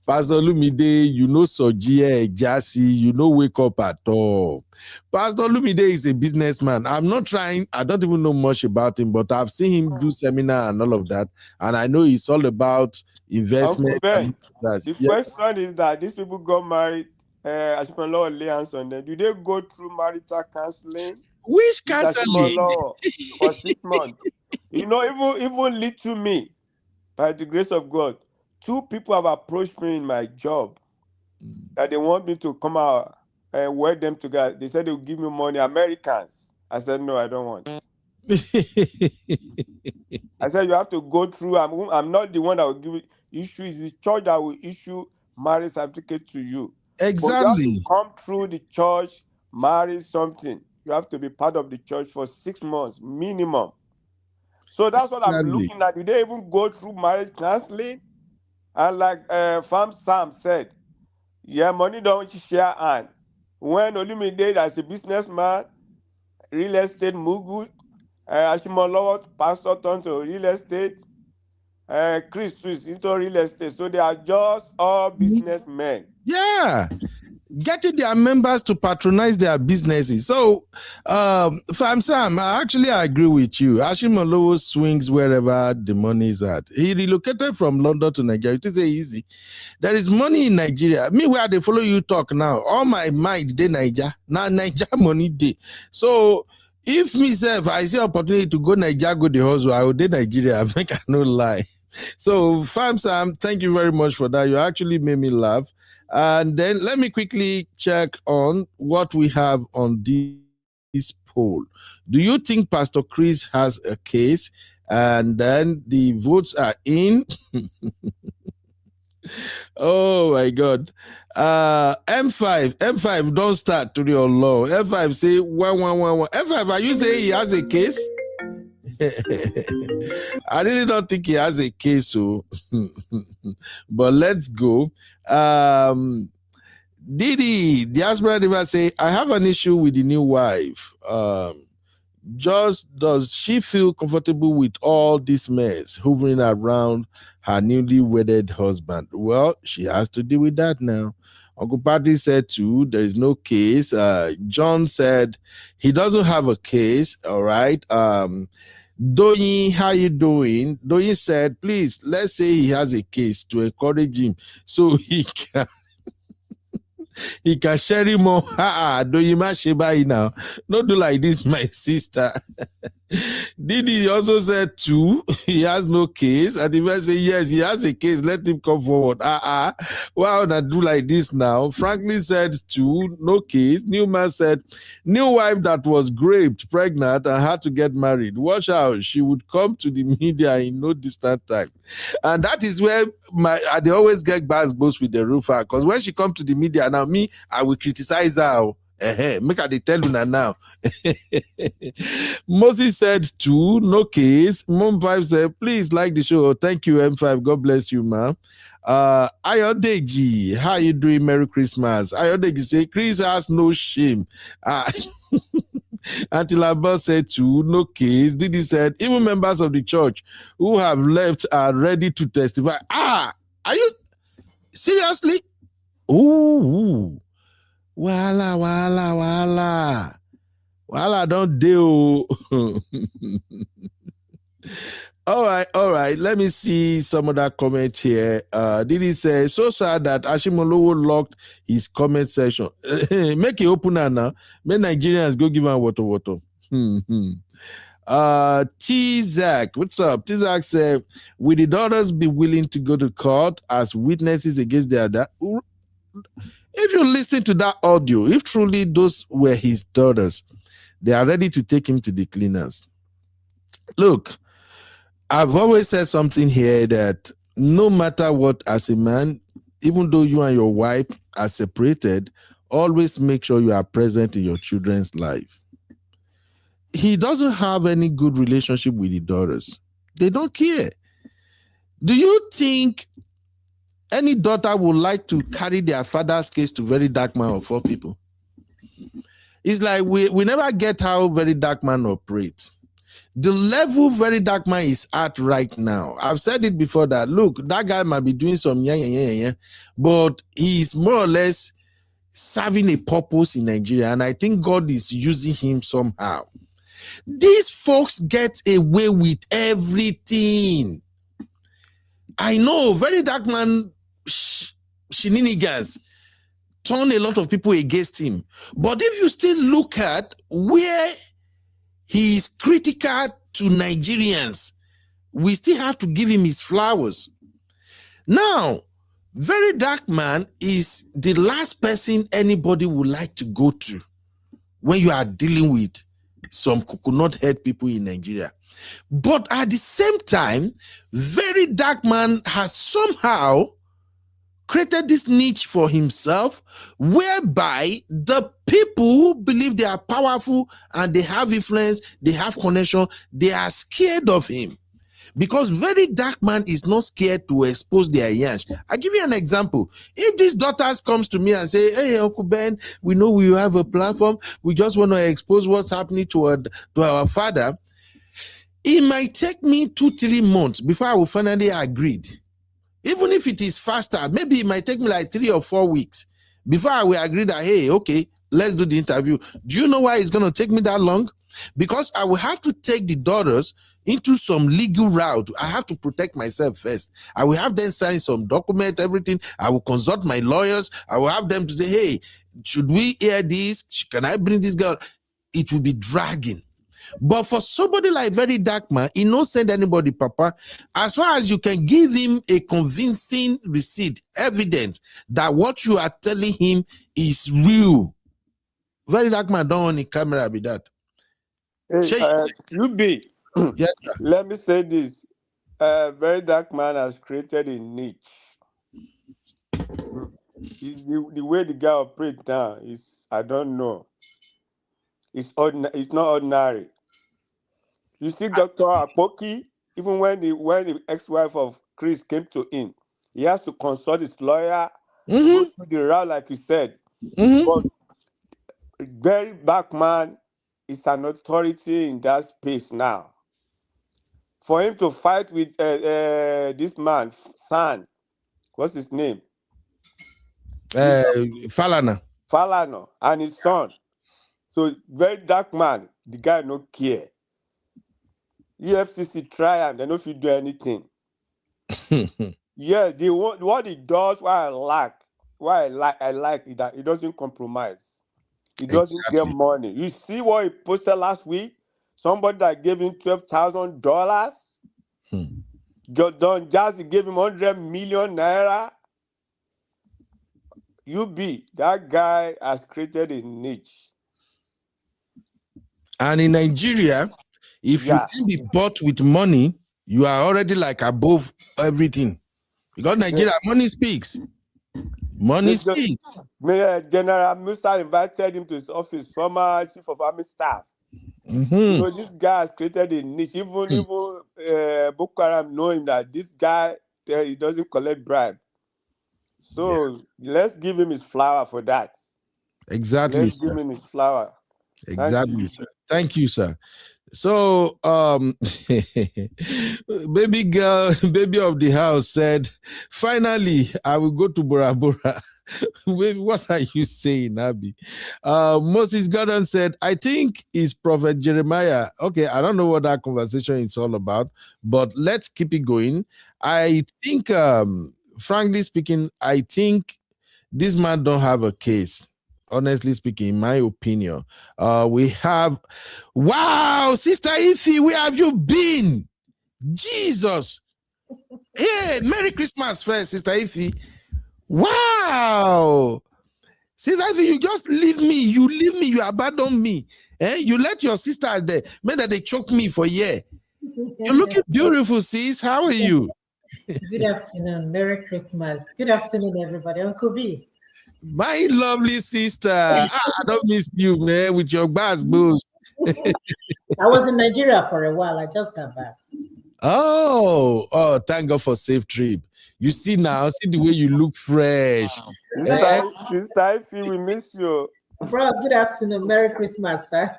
Pastor Olumide, you know Soji Jassy, you know wake up at all. Pastor Olumide is a businessman. I don't even know much about him, but I've seen him do seminar and all of that. And I know it's all about investment. Ben, the question is that these people got married, Ashimolowo lay hands on them. Do they go through marital counseling? Which counseling? For 6 months. You know, even little me, by the grace of God, 2 people have approached me in my job that they want me to come out and work them together. They said they will give me money. Americans. I said, no, I don't want. I said, you have to go through. I'm not the one that will give you issue. It's the church that will issue marriage certificate to you. Exactly. But you have to come through the church, marry something. You have to be part of the church for 6 months minimum. So that's what I'm looking at. Do they even go through marriage counseling? And like Farm Sam said, yeah, money don't share hand. When Olumide as a businessman, real estate mogul, Ashimolowo pastor turned to real estate, Chris into real estate. So they are just all businessmen. Yeah. Getting their members to patronize their businesses. So, Fam Sam, I agree with you. Ashimolowo swings wherever the money is at. He relocated from London to Nigeria. It is easy. There is money in Nigeria. Me, where they follow you talk now, all my mind, they Nigeria. Now, Nigeria money day. So, if myself, I see opportunity to go Nigeria, go the hustle, I will do Nigeria. I think I no lie. So, Fam Sam, thank you very much for that. You actually made me laugh. And then let me quickly check on what we have on this poll. Do you think Pastor Chris has a case? And then the votes are in. Oh my God. M5, don't start to your law. M5 say 1111. M5, are you saying he has a case? I really don't think he has a case, so but let's go. Didi, Diaspora Diva say, I have an issue with the new wife. Just does she feel comfortable with all this mess hovering around her newly wedded husband? Well, she has to deal with that now. Uncle Patty said too, there is no case. John said he doesn't have a case. All right. Doyin, how you doing? Doyin said, please, let's say he has a case to encourage him so he can share him more. Doyin, now. Not do like this, my sister. Didi also said too, he has no case. And the man said, yes, he has a case. Let him come forward. Why would I do like this now? Franklin said too, no case. Newman said, new wife that was raped, pregnant, and had to get married. Watch out. She would come to the media in no distant time. And that is where they always get bad both with the roofer. Because when she comes to the media, now me, I will criticize her. Make her tell you now. Moses said too, no case. Mom 5 said, please like the show. Thank you, M5. God bless you, ma'am. Ayodeji, how you doing? Merry Christmas. Ayodeji say, Chris has no shame. Auntie Labor said too, no case. Didi said, even members of the church who have left are ready to testify. Are you seriously? Ooh. Wala, don't do. All right. Let me see some of that comment here. Didi say, so sad that Ashimolowo locked his comment section. Make it open now. Make Nigerians go give him water. T-Zack, what's up? T-Zack said, will the daughters be willing to go to court as witnesses against their dad? If you listen to that audio, if truly those were his daughters, they are ready to take him to the cleaners. Look, I've always said something here that no matter what, as a man, even though you and your wife are separated, always make sure you are present in your children's life. he doesn't have any good relationship with the daughters. They don't care. Do you think any daughter would like to carry their father's case to VeryDarkMan or 4 people? It's like we never get how VeryDarkMan operates. The level VeryDarkMan is at right now, I've said it before that, look, that guy might be doing some but he's more or less serving a purpose in Nigeria, and I think God is using him somehow. These folks get away with everything. I know VeryDarkMan shenanigans turn a lot of people against him. But if you still look at where he is critical to Nigerians, we still have to give him his flowers. Now, VeryDarkMan is the last person anybody would like to go to when you are dealing with some coconut head people in Nigeria. But at the same time, VeryDarkMan has somehow created this niche for himself, whereby the people who believe they are powerful and they have influence, they have connection, they are scared of him. Because VeryDarkMan is not scared to expose their yansh. I'll give you an example. If these daughters comes to me and say, hey, Uncle Ben, we know we have a platform, we just want to expose what's happening to our father, it might take me 2-3 months before I will finally agree. Even if it is faster, maybe it might take me like 3 or 4 weeks before I will agree that, hey, okay, let's do the interview. Do you know why it's going to take me that long? Because I will have to take the daughters into some legal route. I have to protect myself first. I will have them sign some document, everything. I will consult my lawyers. I will have them to say, hey, should we hear this? Can I bring this girl? It will be dragging. But for somebody like VeryDarkMan, he no send anybody, Papa. As far as you can give him a convincing receipt, evidence that what you are telling him is real. VeryDarkMan don't want the camera be that. Hey, you be. Yes, Let me say this. VeryDarkMan has created a niche. It's the way the guy operates now is, I don't know. It's not ordinary. You see, Dr. Apoki, even when the ex-wife of Chris came to him, he has to consult his lawyer, go through the route, like you said. But VeryDarkMan is an authority in that space now. For him to fight with this man, San, what's his name? Falana, and his son. So VeryDarkMan, the guy no care. EFCC try him, they don't fit do anything. Yeah, what he does, I like is that he doesn't compromise. He doesn't get money. You see what he posted last week? Somebody that gave him $12,000. Don Jazzy gave him 100 million naira. That guy has created a niche. And in Nigeria, if you can be bought with money, you are already like above everything. Because Nigeria, money speaks. Money speaks. General Musa invited him to his office, former chief of army staff. So this guy has created a niche. Even Boko Haram know him that this guy, he doesn't collect bribe. So let's give him his flower for that. Exactly. Let's give him his flower. Exactly, sir. Thank you, sir. So, baby girl, baby of the house said, finally, I will go to Bora Bora. What are you saying, Abby? Moses Gordon said, I think it's Prophet Jeremiah. Okay, I don't know what that conversation is all about, but let's keep it going. I think, frankly speaking, I think this man don't have a case. Honestly speaking, in my opinion, we have, wow, Sister Ify, where have you been? Jesus. Hey, Merry Christmas first, Sister Ify. Wow. Sister Ify, you just leave me. You abandon me. You let your sisters there. Man, that they choke me for a year. You're looking beautiful, sis. How are you? Good afternoon. Merry Christmas. Good afternoon, everybody. Uncle B. My lovely sister, I don't miss you, man, with your bass boost. I was in Nigeria for a while. I just got back. Oh, thank God for safe trip. You see now, see the way you look fresh. Sister Ify, we miss you. Bro, good afternoon. Merry Christmas, sir.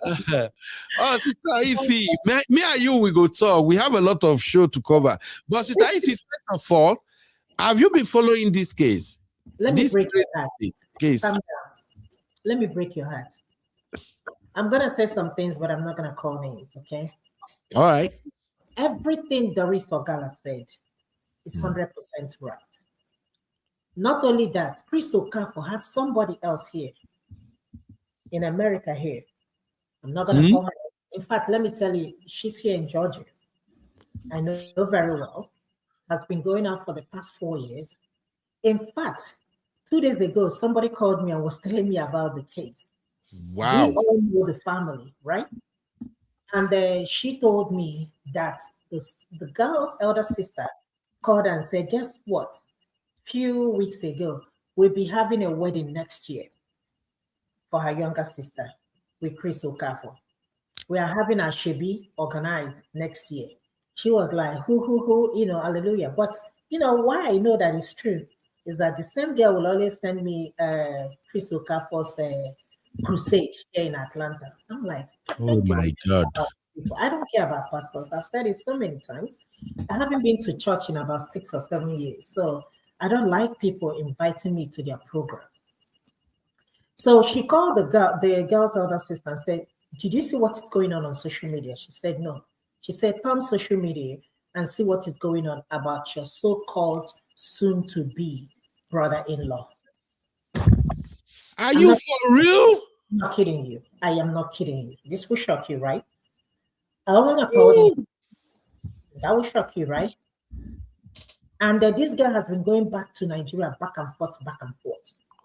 Oh, Sister Ify, me and you, we go talk. We have a lot of show to cover. But Sister Ify, first of all, have you been following this case? Let me break your heart. Case. Calm down. Let me break your heart. I'm going to say some things, but I'm not going to call names, okay? All right. Everything Doris Ogala said is 100% right. Not only that, Chris Okafor has somebody else here in America here. I'm not going to call her. In fact, let me tell you, she's here in Georgia. I know very well. Has been going out for the past 4 years. In fact, 2 days ago, somebody called me and was telling me about the case. Wow. We all know the family, right? And she told me that the girl's elder sister called and said, guess what? Few weeks ago, we'll be having a wedding next year for her younger sister with Chris Okafor. We are having a shebi organized next year. She was like, who, hallelujah. But, why I know that it's true is that the same girl will always send me Chris Okafor's crusade here in Atlanta. I'm like, oh my God. I don't care about pastors. I've said it so many times. I haven't been to church in about 6 or 7 years. So I don't like people inviting me to their program. So she called the girl's elder sister and said, did you see what is going on social media? She said, no. She said, come social media and see what is going on about your so-called soon-to-be brother-in-law. Are you for real? I'm not kidding you. I am not kidding you. This will shock you, right? I want to call you. That will shock you, right? And this girl has been going back to Nigeria, back and forth.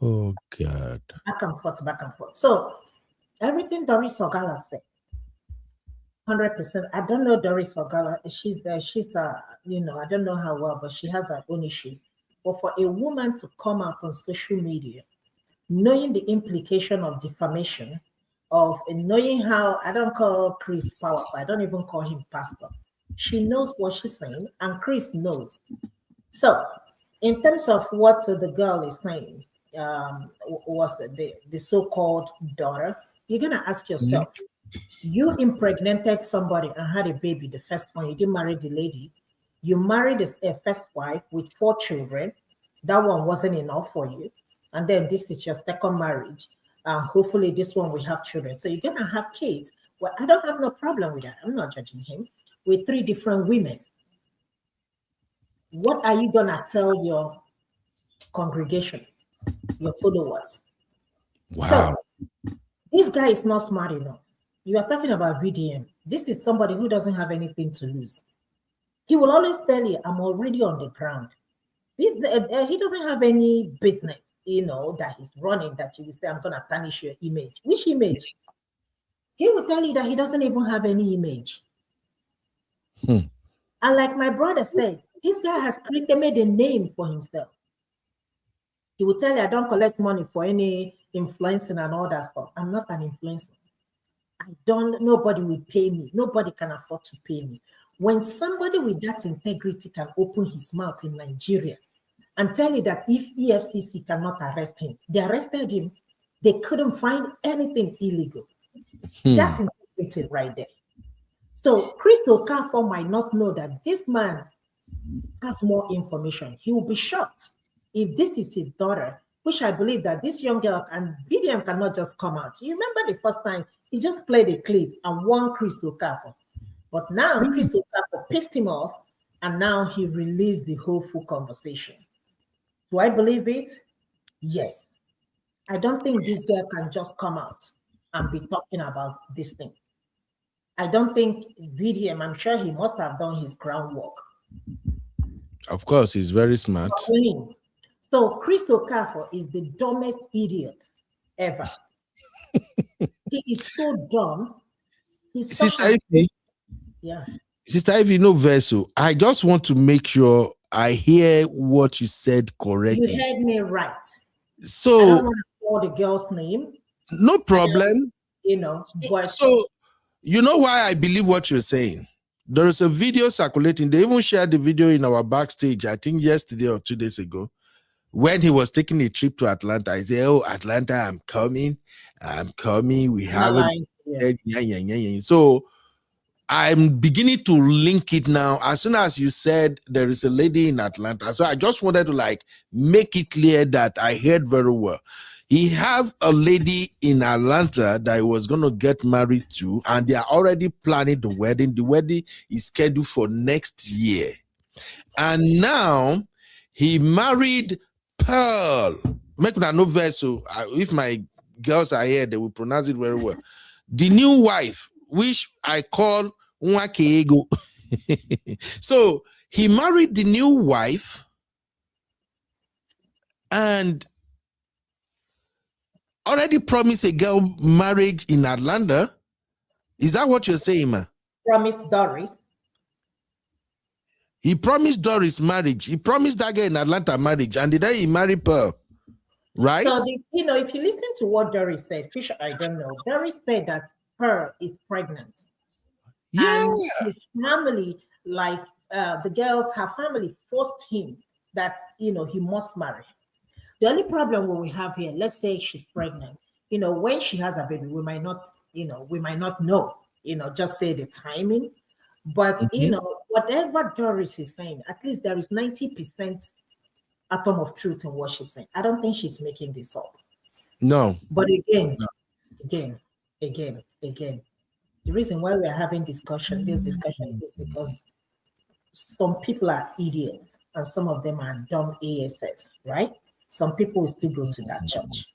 Oh, God. Back and forth. So everything Doris Ogala said, 100%. I don't know Doris Ogala. She's I don't know her well, but she has her own issues. But for a woman to come out on social media, knowing the implication of defamation, of knowing how, I don't call Chris powerful, I don't even call him pastor. She knows what she's saying, and Chris knows. So, in terms of what the girl is saying, was the so-called daughter, you're going to ask yourself, you impregnated somebody and had a baby, the first one, you didn't marry the lady, you married a first wife with 4 children, that one wasn't enough for you, and then this is your second marriage, hopefully this one will have children, so you're going to have kids. Well, I don't have no problem with that, I'm not judging him, with 3 different women. What are you going to tell your congregation, your followers? Wow. So, this guy is not smart enough. You are talking about VDM. This is somebody who doesn't have anything to lose. He will always tell you, I'm already on the ground. He doesn't have any business, that he's running, that you will say, I'm going to tarnish your image. Which image? He will tell you that he doesn't even have any image. And like my brother said, this guy has made a name for himself. He will tell you, I don't collect money for any influencing and all that stuff. I'm not an influencer. Nobody will pay me. Nobody can afford to pay me. When somebody with that integrity can open his mouth in Nigeria and tell you that if EFCC cannot arrest him, they arrested him, they couldn't find anything illegal. That's integrity right there. So Chris Okafor might not know that this man has more information. He will be shocked if this is his daughter, which I believe that this young girl and VDM cannot just come out. You remember the first time he just played a clip and won Chris Okafor. But now Chris Okafor pissed him off and now he released the whole full conversation. Do I believe it? Yes. I don't think this girl can just come out and be talking about this thing. I don't think VDM, I'm sure he must have done his groundwork. Of course, he's very smart. So Chris Okafor is the dumbest idiot ever. He is so dumb. He's Sister Ify, yeah. Sister Ify, no vessel. I just want to make sure I hear what you said correctly. You heard me right. So I don't want to call the girl's name. no problem. But so you know why I believe what you're saying? There is a video circulating. They even shared the video in our backstage, I think yesterday or 2 days ago, when he was taking a trip to Atlanta. I said, "Oh, Atlanta, I'm coming. We haven't." So I'm beginning to link it now. As soon as you said there is a lady in Atlanta, so I just wanted to make it clear that I heard very well. He have a lady in Atlanta that he was going to get married to, and they are already planning the wedding. The wedding is scheduled for next year. And now he married Pearl. Make that no verse. So if my girls are here, they will pronounce it very well. The new wife, which I call Nwakeego. So he married the new wife, and already promised a girl marriage in Atlanta. Is that what you're saying, man? Promised Doris. He promised Doris marriage. He promised that girl in Atlanta marriage, and the day he married Pearl, right? So, if you listen to what Doris said, which I don't know, Doris said that Pearl is pregnant. Yeah. And his family, the girls, her family forced him that, he must marry. The only problem what we have here, let's say she's pregnant, when she has a baby, we might not know, just say the timing. But, whatever Doris is saying, at least there is 90% atom of truth in what she's saying. I don't think she's making this up. No. But again, the reason why we're having this discussion is because some people are idiots and some of them are dumb ASS, right? Some people will still go to that church.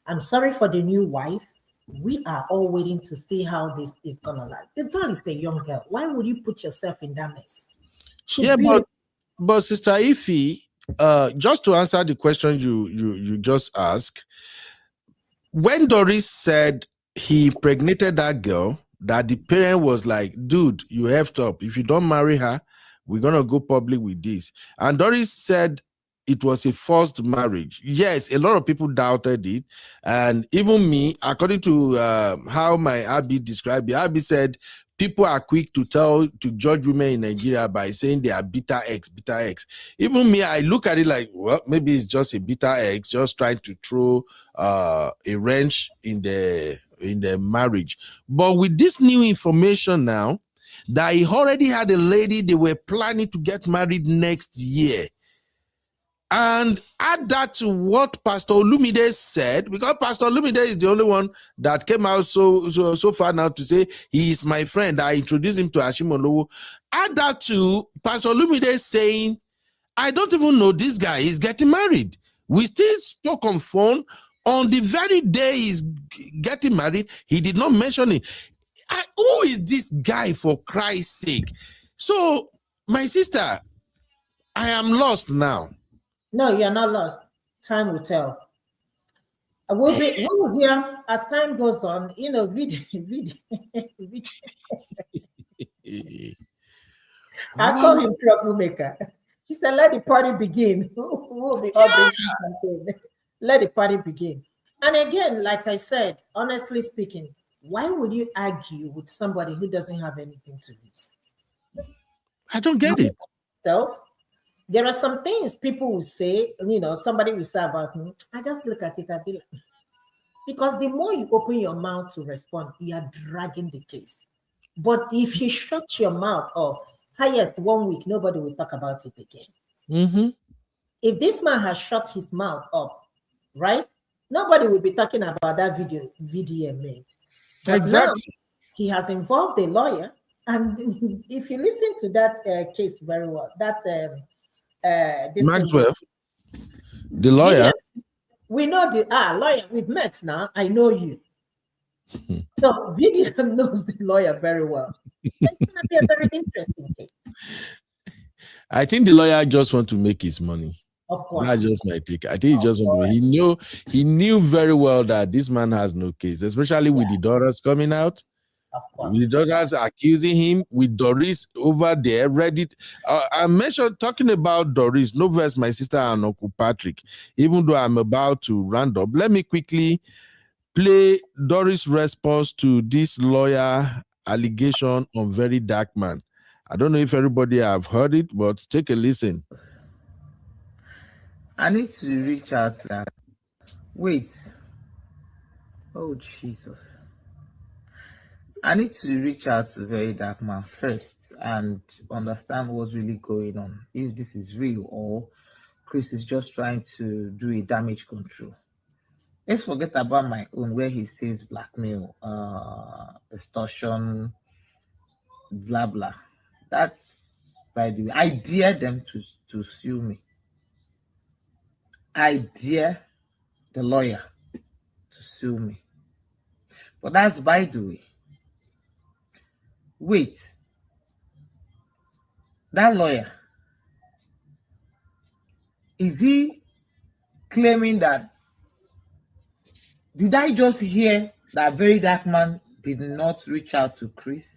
I'm sorry for the new wife. We are all waiting to see how this is gonna last. The girl is a young girl. Why would you put yourself in that mess? But Sister Ify, just to answer the question you just asked, when Doris said he impregnated that girl, that the parent was like, "Dude, you effed up. If you don't marry her, we're gonna go public with this." And Doris said it was a forced marriage. Yes, a lot of people doubted it. And even me, according to how my Abby described it, Abby said people are quick to judge women in Nigeria by saying they are bitter eggs. Even me, I look at it like, well, maybe it's just a bitter egg, just trying to throw a wrench in the marriage. But with this new information now, that he already had a lady, they were planning to get married next year. And add that to what Pastor Olumide said, because Pastor Olumide is the only one that came out so far now to say he is my friend. I introduced him to Ashimolowo. Add that to Pastor Olumide saying, "I don't even know this guy is getting married." We still spoke on phone on the very day he's getting married. He did not mention it. Who is this guy, for Christ's sake? So, my sister, I am lost now. No, you're not lost. Time will tell. We'll hear as time goes on. I call him troublemaker. He said, "Let the party begin." We'll be all drinking. Let the party begin. And again, like I said, honestly speaking, why would you argue with somebody who doesn't have anything to lose? I don't get it. So there are some things people will say, somebody will say about me. I just look at it and be like, because the more you open your mouth to respond, you are dragging the case. But if you shut your mouth up, highest 1 week, nobody will talk about it again. Mm-hmm. If this man has shut his mouth up, right, nobody will be talking about that VDMA. But exactly. Now, he has involved a lawyer. And if you listen to that case very well, that Maxwell, the lawyer. Yes, we know the lawyer. We've met now. I know you. So VDM knows the lawyer very well. It's going to be a very interesting case. I think the lawyer just want to make his money. Of course. That's just my take. I think he just want to. He knew very well that this man has no case, especially with the daughters coming out. Of course. With the daughters accusing him, with Doris over there, ready. I mentioned talking about Doris, no verse, my sister and Uncle Patrick, even though I'm about to round up. Let me quickly play Doris' response to this lawyer allegation on VeryDarkMan. I don't know if everybody have heard it, but take a listen. I need to reach out to that. Wait. Oh, Jesus. I need to reach out to VeryDarkMan first and understand what's really going on. If this is real or Chris is just trying to do a damage control. Let's forget about my own where he says blackmail, extortion, blah, blah. That's, by the way, I dare them to sue me. I dare the lawyer to sue me. But that's by the way. Wait. That lawyer, is he claiming that? Did I just hear that VeryDarkMan did not reach out to Chris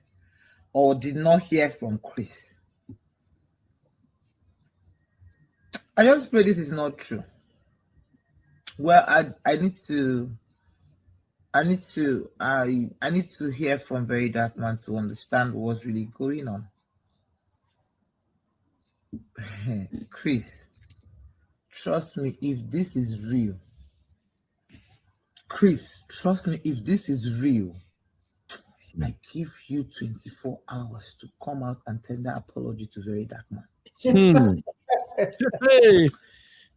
or did not hear from Chris? I just pray this is not true. Well, I need to hear from VeryDarkMan to understand what's really going on. Chris, trust me, if this is real. Chris, trust me, if this is real, I give you 24 hours to come out and tender apology to VeryDarkMan. Hey.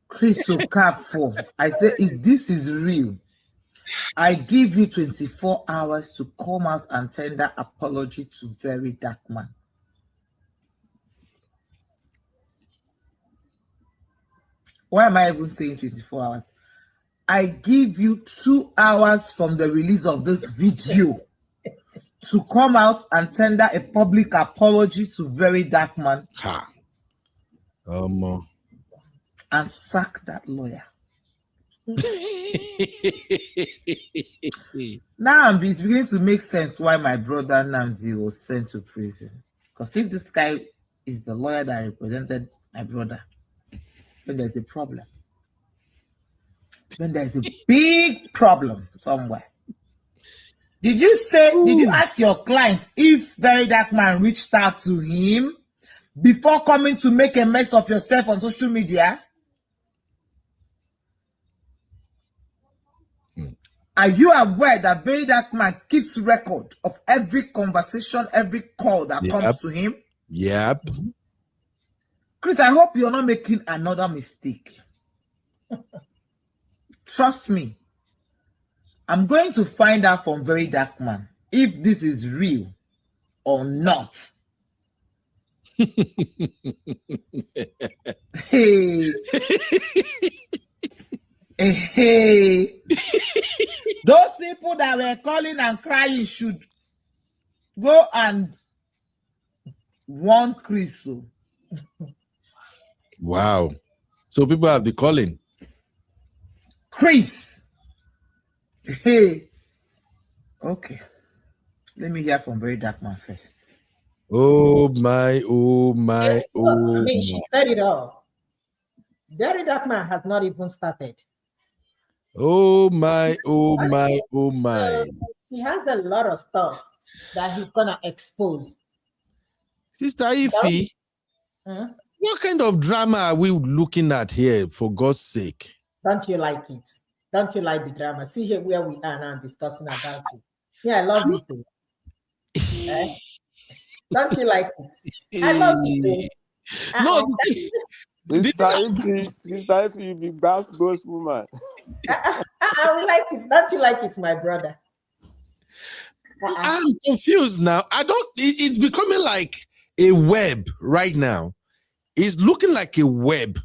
Chris Okafor, I say, if this is real, I give you 24 hours to come out and tender apology to VeryDarkMan. Why am I even saying 24 hours? I give you 2 hours from the release of this video to come out and tender a public apology to VeryDarkMan. And sack that lawyer. Now it's beginning to make sense why my brother Namdi was sent to prison. Because if this guy is the lawyer that represented my brother, then there's a problem. Then there's a big problem somewhere. Did you ask your client if VeryDarkMan reached out to him before coming to make a mess of yourself on social media? Are you aware that VeryDarkMan keeps record of every conversation, every call that comes to him? Yep. Chris, I hope you're not making another mistake. Trust me. I'm going to find out from VeryDarkMan if this is real or not. Hey. Hey. Those people that were calling and crying should go and warn Chris. Wow. So people have been calling. Chris. Hey. Okay. Let me hear from VeryDarkMan first. Oh my. Yes, I mean, she said it all. VeryDarkMan has not even started. Oh my. He has a lot of stuff that he's gonna expose. Sister Ify, what kind of drama are we looking at here, for God's sake? Don't you like it? Don't you like the drama? See here where we are now discussing about it. Yeah, I love it too. Don't you like it? I love it too. No, Sister Ify, you be ghost woman. I will like it. Don't you like it, my brother? I'm confused now. It's becoming like a web right now. It's looking like a web.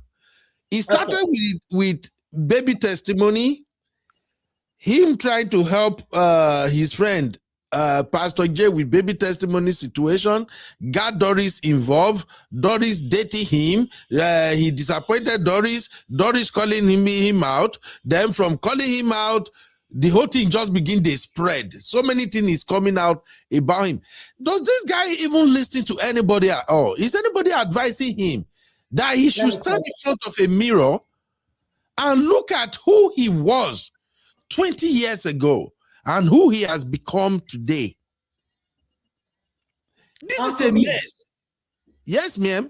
It started with baby testimony, him trying to help his friend Pastor J with baby testimony situation, got Doris involved, Doris dating him, he disappointed Doris calling him out, then from calling him out, the whole thing just begin to spread. So many things is coming out about him. Does this guy even listen to anybody at all? Is anybody advising him that he should stand in front of a mirror and look at who he was 20 years ago and who he has become today. This is a mess. Yes, ma'am.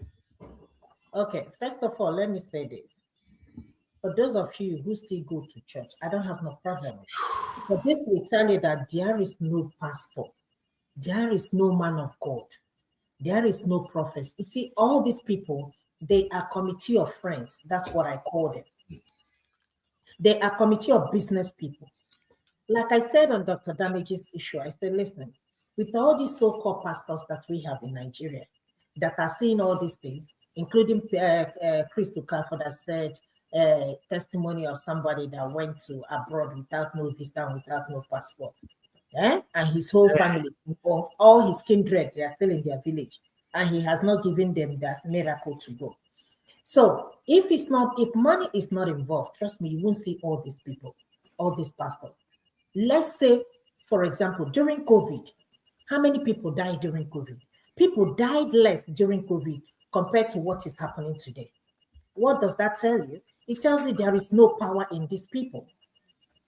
Okay, first of all, let me say this. For those of you who still go to church, I don't have no problem. But this will tell you that there is no pastor, there is no man of God, there is no prophet. You see, all these people, they are committee of friends. That's what I call them. They are committee of business people. Like I said on Dr. Damage's issue, I said, listen, with all these so-called pastors that we have in Nigeria that are seeing all these things, including Chris Okafor that said testimony of somebody that went to abroad without no visa, without no passport. And his whole family, all his kindred, they are still in their village. And he has not given them that miracle to go. So if money is not involved, trust me, you won't see all these people, all these pastors. Let's say, for example, during COVID, how many people died during COVID? People died less during COVID compared to what is happening today. What does that tell you? It tells you there is no power in these people.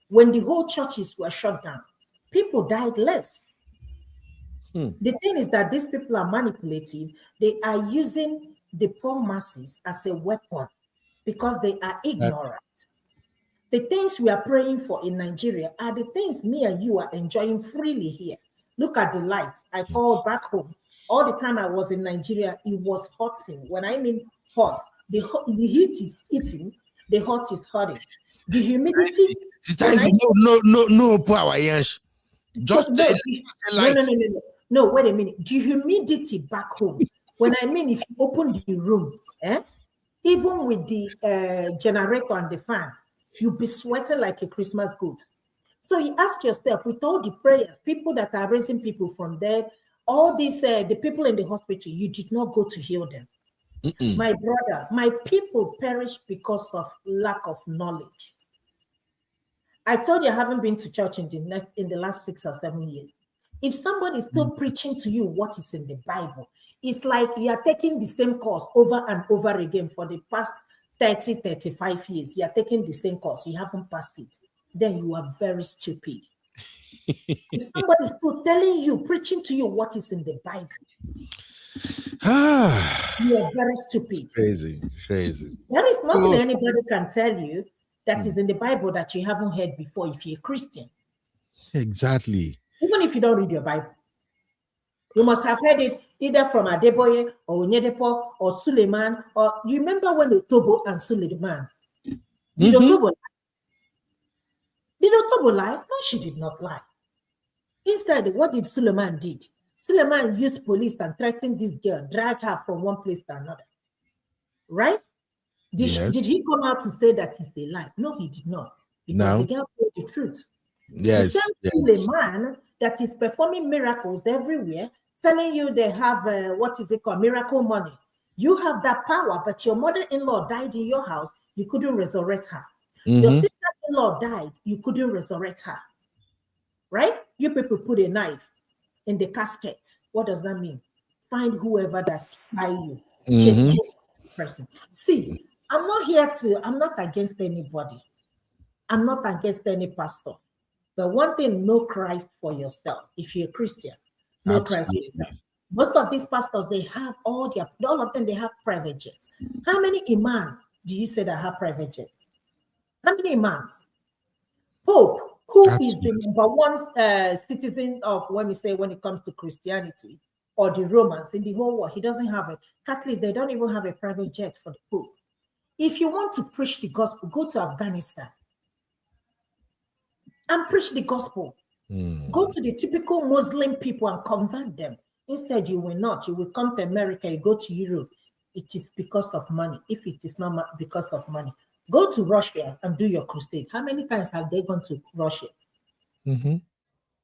When the whole churches were shut down, people died less. The thing is that these people are manipulative. They are using the poor masses as a weapon because they are ignorant. The things we are praying for in Nigeria are the things me and you are enjoying freely here. Look at the light. I called back home. All the time I was in Nigeria, it was hotting. When I mean hot, the heat is eating, the hot is hurting. The humidity. No power, yes. Just no, wait a minute. The humidity back home. When I mean, if you open the room, even with the generator and the fan, you'll be sweating like a Christmas goat. So you ask yourself, with all the prayers, people that are raising people from there, all these, the people in the hospital, you did not go to heal them. My brother, my people perish because of lack of knowledge. I told you I haven't been to church in the last 6 or 7 years. If somebody is still preaching to you what is in the Bible, it's like you are taking the same course over and over again for the past 30, 35 years. You are taking the same course. You haven't passed it. Then you are very stupid. If somebody is still telling you, preaching to you what is in the Bible, you are very stupid. Crazy. There is nothing anybody can tell you that is in the Bible that you haven't heard before if you're a Christian. Exactly. Even if you don't read your Bible, you must have heard it either from Adeboye or Onyedepo or Suleiman. Or you remember when Otobo and Suleiman? Did Otobo lie? Did Otobo lie? No, she did not lie. Instead, what did Suleiman did? Suleiman used police and threatened this girl, drag her from one place to another. Right? Did he come out to say that it's a lie? No, he did not. Because the girl told the truth. Yes. The same Suleiman that is performing miracles everywhere, telling you they have, miracle money. You have that power, but your mother-in-law died in your house, you couldn't resurrect her. Your sister-in-law died, you couldn't resurrect her. Right? You people put a knife in the casket. What does that mean? Find whoever that by you. Chase the person. See, I'm not against anybody. I'm not against any pastor. But one thing, know Christ for yourself. If you're a Christian, know Christ for yourself. Most of these pastors, they have all of them, they have private jets. How many imams do you say that have private jets? How many imams? Pope, who is the number one citizen of, when it comes to Christianity or the Romans in the whole world, he doesn't have it. Catholics, they don't even have a private jet for the Pope. If you want to preach the gospel, go to Afghanistan and preach the gospel. Go to the typical Muslim people and convert them. Instead, you will not. You will come to America, you go to Europe. It is because of money. If it is not because of money, go to Russia and do your crusade. How many times have they gone to Russia?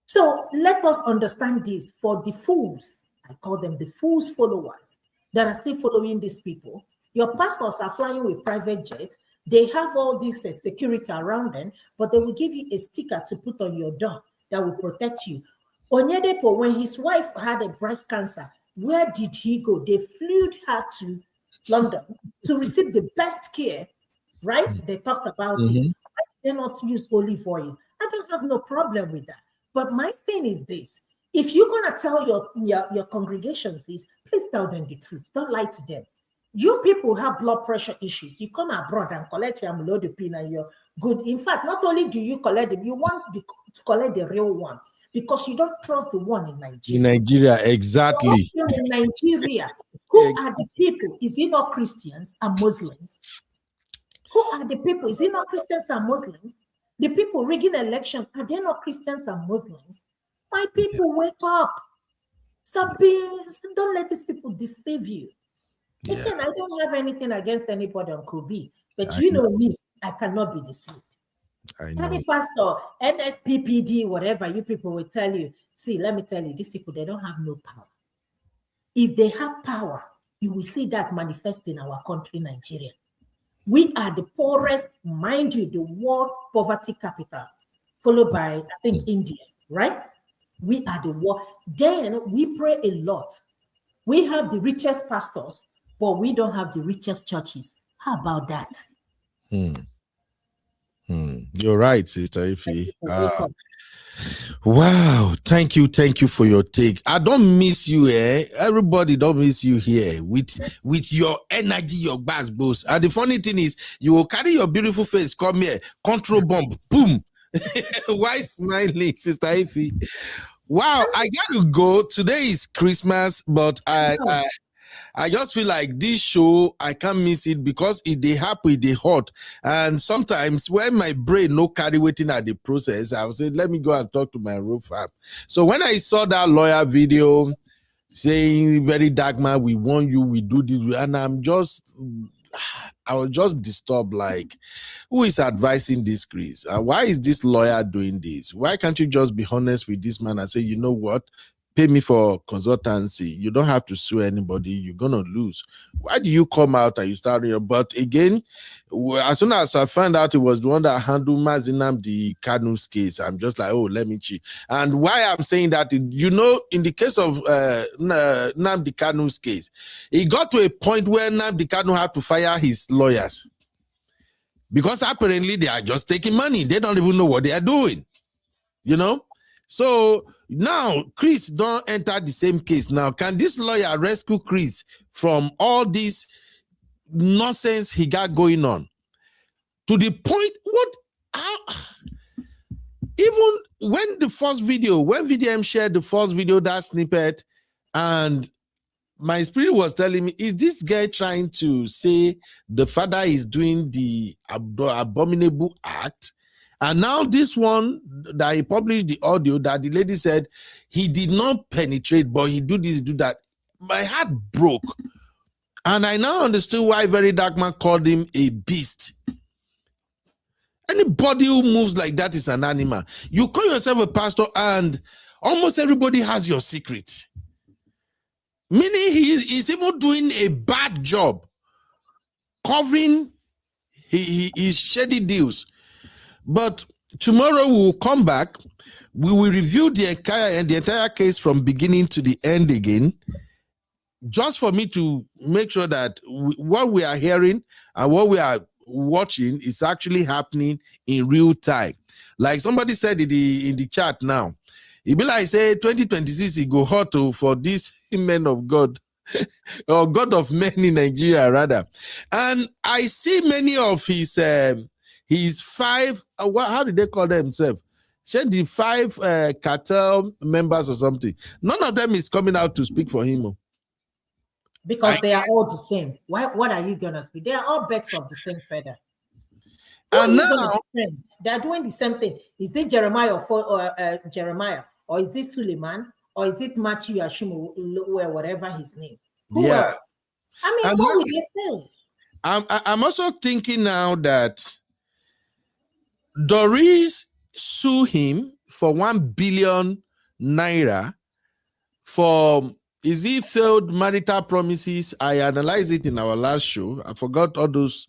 So let us understand this. For the fools, I call them the fools followers that are still following these people. Your pastors are flying with private jets. They have all this security around them, but they will give you a sticker to put on your door that will protect you. Onyedepo, when his wife had a breast cancer, where did he go? They flew her to London to receive the best care, right? They talked about it. Why did they not use olive oil? don't have no problem with that. But my thing is this. If you're going to tell your congregations this, please tell them the truth. Don't lie to them. You people have blood pressure issues. You come abroad and collect your amlodipine and you're good. In fact, not only do you collect them, you want to collect the real one because you don't trust the one in Nigeria. In Nigeria, exactly. In Nigeria, who are the people? Is it not Christians and Muslims? Who are the people? Is it not Christians and Muslims? The people rigging election, are they not Christians and Muslims? My people, wake up. Stop don't let these people deceive you. Yeah. Listen, I don't have anything against anybody on Kobe, but you know me, I cannot be deceived. I know. Any pastor, NSPPD, whatever, you people will tell you, see, let me tell you, these people, they don't have no power. If they have power, you will see that manifest in our country, Nigeria. We are the poorest, mind you, the world poverty capital, followed by, I think, India, right? We are the world. Then we pray a lot. We have the richest pastors, but we don't have the richest churches. How about that? You're right, Sister Ify. Wow, thank you for your take. I don't miss you, everybody don't miss you here with your energy, your bass boss. And the funny thing is, you will carry your beautiful face, come here, control bomb, boom. Why smiling, Sister Ify? Wow, I got to go. Today is Christmas, but I just feel like this show, I can't miss it because they happy, they hot. And sometimes when my brain no carry waiting at the process, I will say, let me go and talk to my road fam. So when I saw that lawyer video saying, VeryDarkMan, we want you, we do this, and I was just disturbed, like, who is advising this, Chris? Why is this lawyer doing this? Why can't you just be honest with this man and say, you know what? Pay me for consultancy. You don't have to sue anybody. You're going to lose. Why do you come out and you start? But again, as soon as I found out it was the one that handled Nnamdi Kanu's case, I'm just like, oh, let me check. And why I'm saying that, you know, in the case of Nnamdi Kanu's case, it got to a point where Nnamdi Kanu had to fire his lawyers because apparently they are just taking money. They don't even know what they are doing, you know? So now Chris don't enter the same case. Now, can this lawyer rescue Chris from all this nonsense he got going on? To the point, even when the first video, when VDM shared the first video, that snippet, and my spirit was telling me, is this guy trying to say the father is doing the abominable act? And now this one that he published the audio that the lady said he did not penetrate, but he do this, do that. My heart broke. And I now understood why VeryDarkMan called him a beast. Anybody who moves like that is an animal. You call yourself a pastor and almost everybody has your secret. Meaning he's even doing a bad job covering his shady deals. But tomorrow we will come back. We will review the entire case from beginning to the end again, just for me to make sure that what we are hearing and what we are watching is actually happening in real time. Like somebody said in the chat now, it be like say 2026 it go hot for these men of God. Or God of men in Nigeria rather. And I see many of his five, how did they call themselves? The five cartel members or something. None of them is coming out to speak for him. Because they are all the same. What are you going to speak? They are all birds of the same feather. And now they are doing the same thing. Is this Jeremiah or Jeremiah? Or is this Suleiman? Or is it Matthew Ashimu, whatever his name? Who else? I mean, what would they say? I'm also thinking now that Doris sue him for 1 billion naira for, is he failed marital promises? I analyzed it in our last show. I forgot all those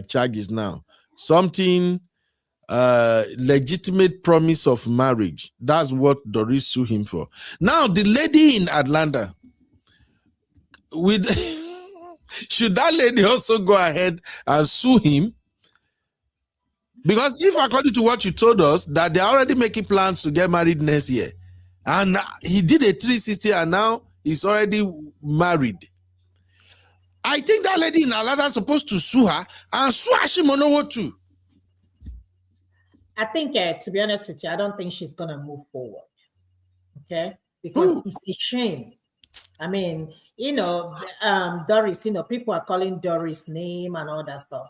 charges now. Something legitimate promise of marriage. That's what Doris sued him for. Now, the lady in Atlanta, should that lady also go ahead and sue him? Because if according to what you told us, that they're already making plans to get married next year, and he did a 360 and now he's already married, I think that lady in Alada is supposed to sue her and sue Ashimonowo too. I think, to be honest with you, I don't think she's going to move forward. Okay? Because it's a shame. I mean, Doris, people are calling Doris' name and all that stuff.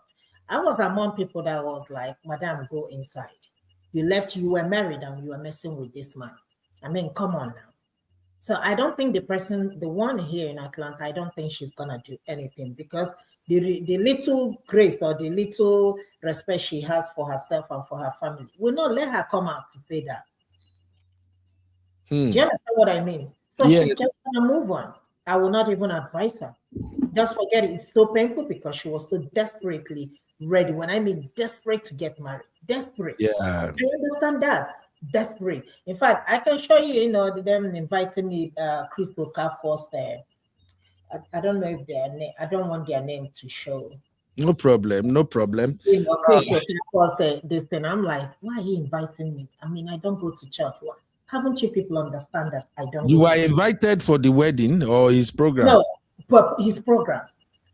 I was among people that was like, Madam, go inside. You were married and you were messing with this man. I mean, come on now. So I don't think the one here in Atlanta, I don't think she's going to do anything because the little grace or the little respect she has for herself and for her family will not let her come out to say that. Do you understand what I mean? So she's just going to move on. I will not even advise her. Just forget it. It's so painful because she was so desperately ready. When I mean desperate to get married, desperate. Yeah. Do you understand that? Desperate. In fact, I can show you, them inviting me, Chris Okafor there. I don't know if their name, I don't want their name to show. No problem. Chris Okafor this thing. I'm like, why are you inviting me? I mean, I don't go to church. Why? Haven't you people understand that I don't? You were invited for the wedding or his program? No, but his program.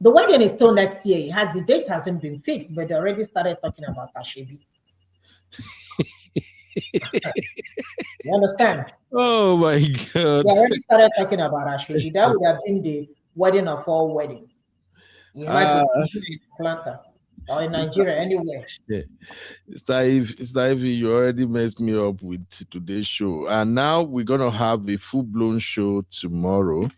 The wedding is still next year. The date hasn't been fixed, but they already started talking about Ashebi. You understand? Oh my God. They already started talking about Ashebi. That would have been the wedding of all weddings. You imagine in Atlanta or in Nigeria, anywhere. Yeah. Steve, you already messed me up with today's show. And now we're going to have a full-blown show tomorrow.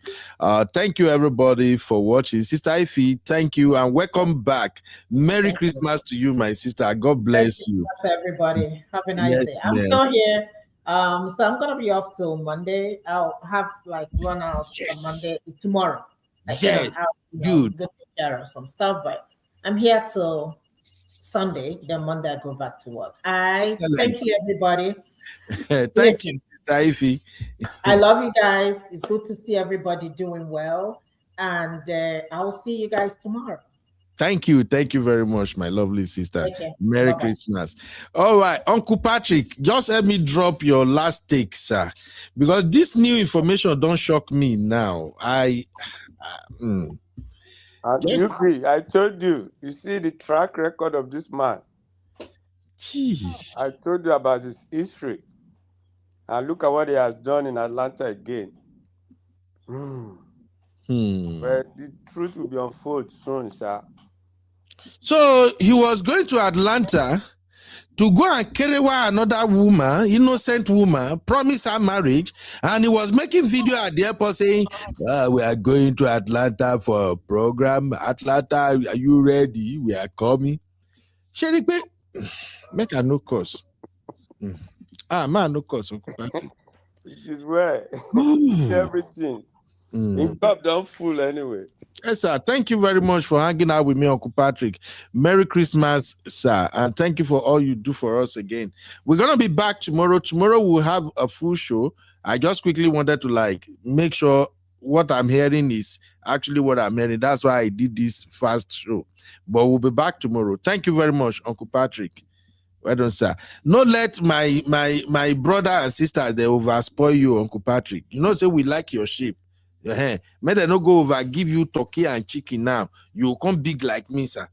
Thank you, everybody, for watching. Sister Ify, thank you, and welcome back. Merry Christmas to you, my sister. God bless you. Everybody, have a nice day. I'm still here. So I'm going to be off till Monday. I'll have, run out on Monday tomorrow. Good. Go take care of some stuff, but I'm here till Sunday. Then Monday I go back to work. Thank you, everybody. Thank you, Sister Ify. I love you guys. It's good to see everybody doing well, and I will see you guys tomorrow. Thank you very much, my lovely sister. Merry Christmas. All right, Uncle Patrick, just let me drop your last take, sir, because this new information don't shock me now. I told you. You see the track record of this man. Jeez. I told you about his history. And look at what he has done in Atlanta again. But the truth will be unfolded soon, sir. So he was going to Atlanta to go and carry another woman, innocent woman, promise her marriage, and he was making video at the airport saying, we are going to Atlanta for a program. Atlanta, are you ready? We are coming. Sheripe, make a no course. Man, no course. It is where everything. In top down full anyway. Yes, sir. Thank you very much for hanging out with me, Uncle Patrick. Merry Christmas, sir. And thank you for all you do for us again. We're going to be back tomorrow. Tomorrow we'll have a full show. I just quickly wanted to make sure what I'm hearing is actually what I'm hearing. That's why I did this fast show. But we'll be back tomorrow. Thank you very much, Uncle Patrick. Well done, sir. Not let my brother and sister, they over spoil you, Uncle Patrick. Say we like your sheep. May they not go over, give you turkey and chicken now. You come big like me, sir.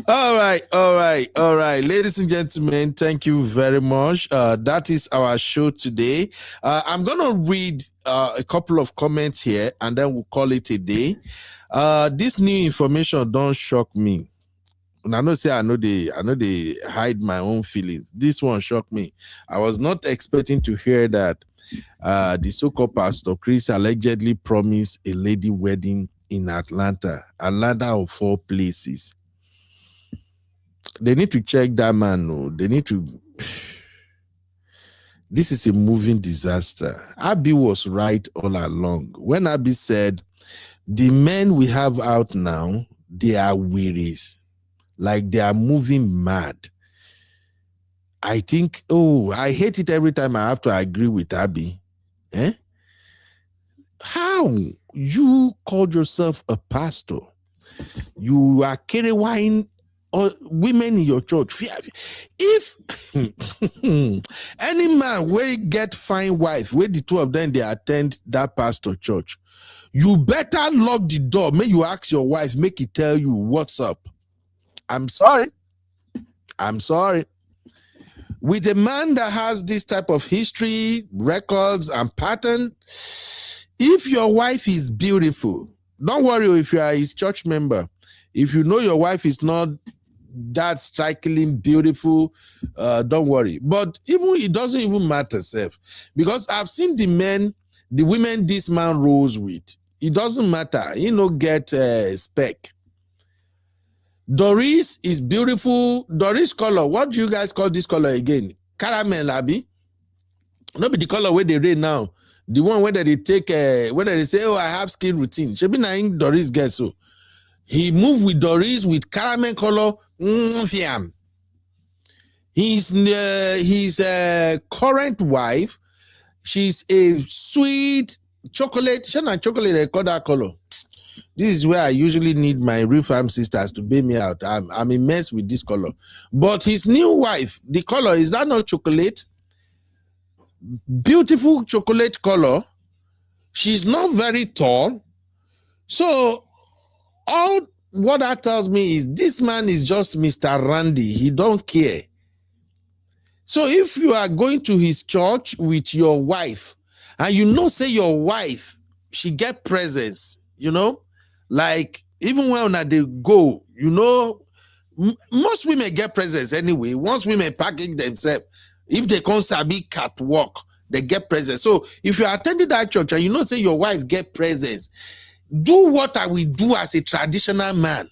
All right. Ladies and gentlemen, thank you very much. That is our show today. I'm going to read a couple of comments here, and then we'll call it a day. This new information don't shock me. And I know they hide my own feelings. This one shocked me. I was not expecting to hear that the so-called Pastor Chris allegedly promised a lady wedding in Atlanta of 4 places. They need to check that man. No, they need to. This is a moving disaster. Abby was right all along when Abby said the men we have out now, they are wearies, like they are moving mad. I think, I hate it every time I have to agree with Abby. How? You called yourself a pastor You are carrying women in your church. If any man will get fine wife, where the two of them they attend that pastor church, you better lock the door. May you ask your wife, make it tell you what's up. I'm sorry. With a man that has this type of history, records, and pattern, if your wife is beautiful, don't worry if you are his church member. If you know your wife is not that strikingly beautiful, don't worry. But even it doesn't even matter, self, because I've seen the women this man rolls with. It doesn't matter. Get spec. Doris is beautiful. Doris color. What do you guys call this color again? Caramel, Abby. Not be the color where they read now. The one where they take, whether they say, oh, I have skin routine. She be nine Doris gets so. He moved with Doris with caramel color. His current wife, she's a sweet chocolate. She's not chocolate, they call that color. This is where I usually need my real farm sisters to bail me out. I'm a mess with this color. But his new wife, the color, is that not chocolate? Beautiful chocolate color. She's not very tall. So all what that tells me is this man is just Mr. Randy. He don't care. So if you are going to his church with your wife, and say your wife, she get presents, like even when they go, most women get presents anyway. Once women package themselves, if they can't sabi catwalk, they get presents. So if you are attending that church and say your wife get presents, do what I will do as a traditional man.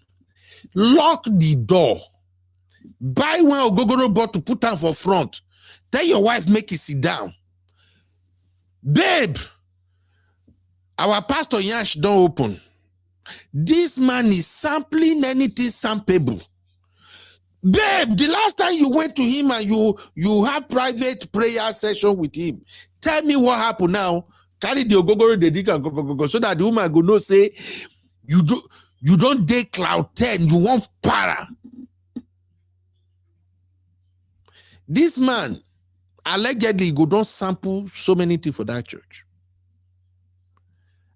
Lock the door. Buy one ogogoro bottle, put down for front. Tell your wife, make it sit down. Babe, our pastor Yash don't open. This man is sampling anything sampleable. Babe, the last time you went to him and you have private prayer session with him, tell me what happened now. Carry the ogogoro, the dick, and go, so that the woman go no say you don't date cloud 10, you want para. This man allegedly go don't sample so many things for that church.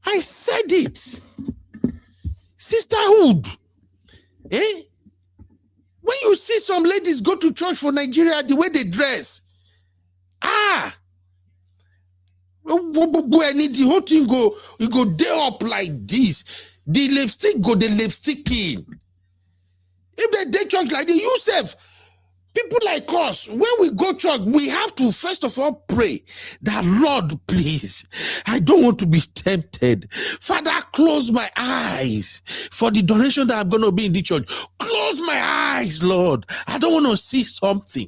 I said it. Sisterhood. When you see some ladies go to church for Nigeria, the way they dress, the whole thing go day up like this. The lipstick in. If they day church like this, yourself, people like us, when we go church, we have to first of all pray that, Lord, please, I don't want to be tempted. Father, close my eyes for the duration that I'm going to be in the church. Close my eyes, Lord. I don't want to see something.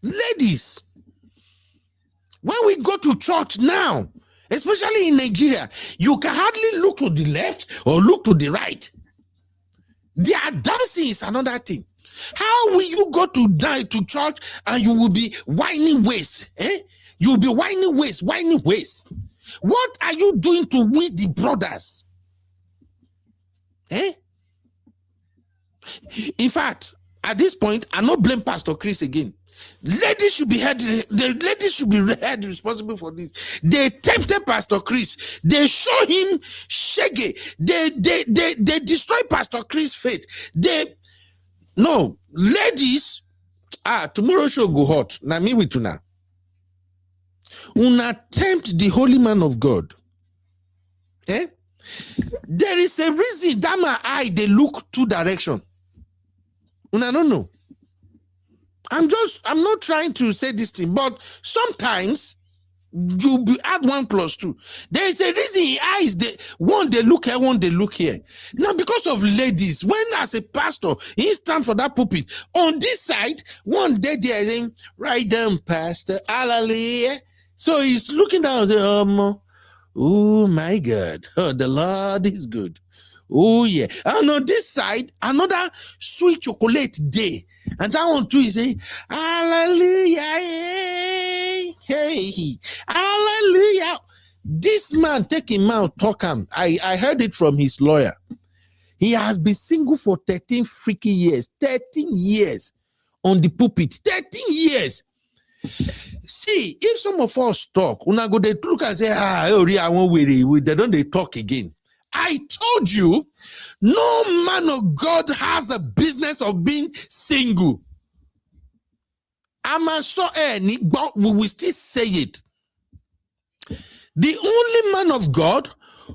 Ladies, when we go to church now, especially in Nigeria, you can hardly look to the left or look to the right. Their dancing is another thing. How will you go to church and you will be whining waist? You will be whining waist. What are you doing to win the brothers? In fact, at this point, I don't blame Pastor Chris again. Ladies should be held responsible for this. They tempted Pastor Chris. They show him shaggy. They destroy Pastor Chris' faith. Ladies. Tomorrow show go hot. Now me with una. Una tempt the holy man of God. There is a reason that my eye they look two direction. Una don't know. I'm not trying to say this thing, but sometimes you add 1 + 2. There is a reason in eyes, one they look here, one they look here. Now, because of ladies, when as a pastor, he stand for that pulpit, on this side, one day they're saying, right down, Pastor, hallelujah. So he's looking down, oh my God, the Lord is good. Oh yeah. And on this side, another sweet chocolate day. And that one too is saying, hallelujah, hey, hallelujah. This man take him out, talk him. I heard it from his lawyer. He has been single for 13 freaking years. 13 years on the pulpit. 13 years. See, if some of us talk, una go they look and say, I won't wait. They don't they talk again. I told you, no man of God has a business of being single. I'm so but we will still say it. The only man of God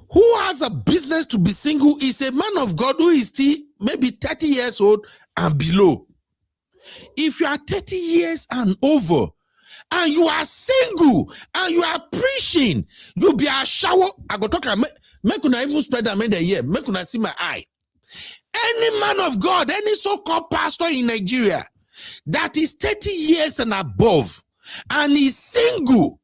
who has a business to be single is a man of God who is still maybe 30 years old and below. If you are 30 years and over, and you are single, and you are preaching, you'll be a shower. I go talk, make una even spread them in the year, make una see my eye. Any man of God, any so-called pastor in Nigeria that is 30 years and above, and is single,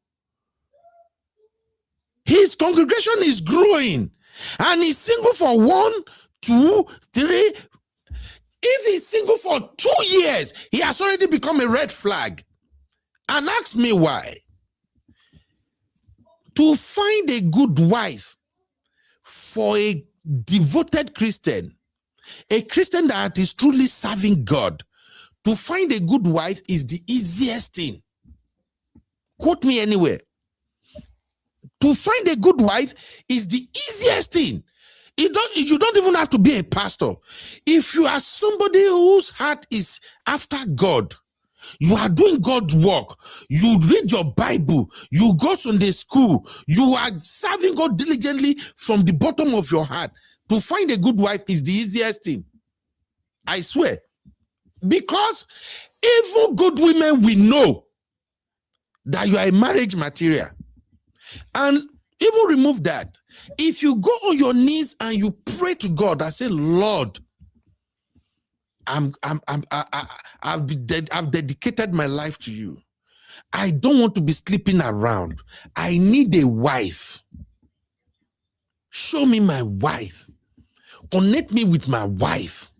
his congregation is growing, and he's single for 1, 2, 3. If he's single for 2 years, he has already become a red flag. And ask me why. To find a good wife for a devoted Christian, a Christian that is truly serving God, to find a good wife is the easiest thing. Quote me anywhere. To find a good wife is the easiest thing. You don't even have to be a pastor. If you are somebody whose heart is after God, you are doing God's work, you read your Bible, you go Sunday school, you are serving God diligently from the bottom of your heart, to find a good wife is the easiest thing. I swear. Because even good women will know that you are a marriage material. And even remove that. If you go on your knees and you pray to God and say, Lord, I've dedicated my life to you. I don't want to be sleeping around. I need a wife. Show me my wife. Connect me with my wife.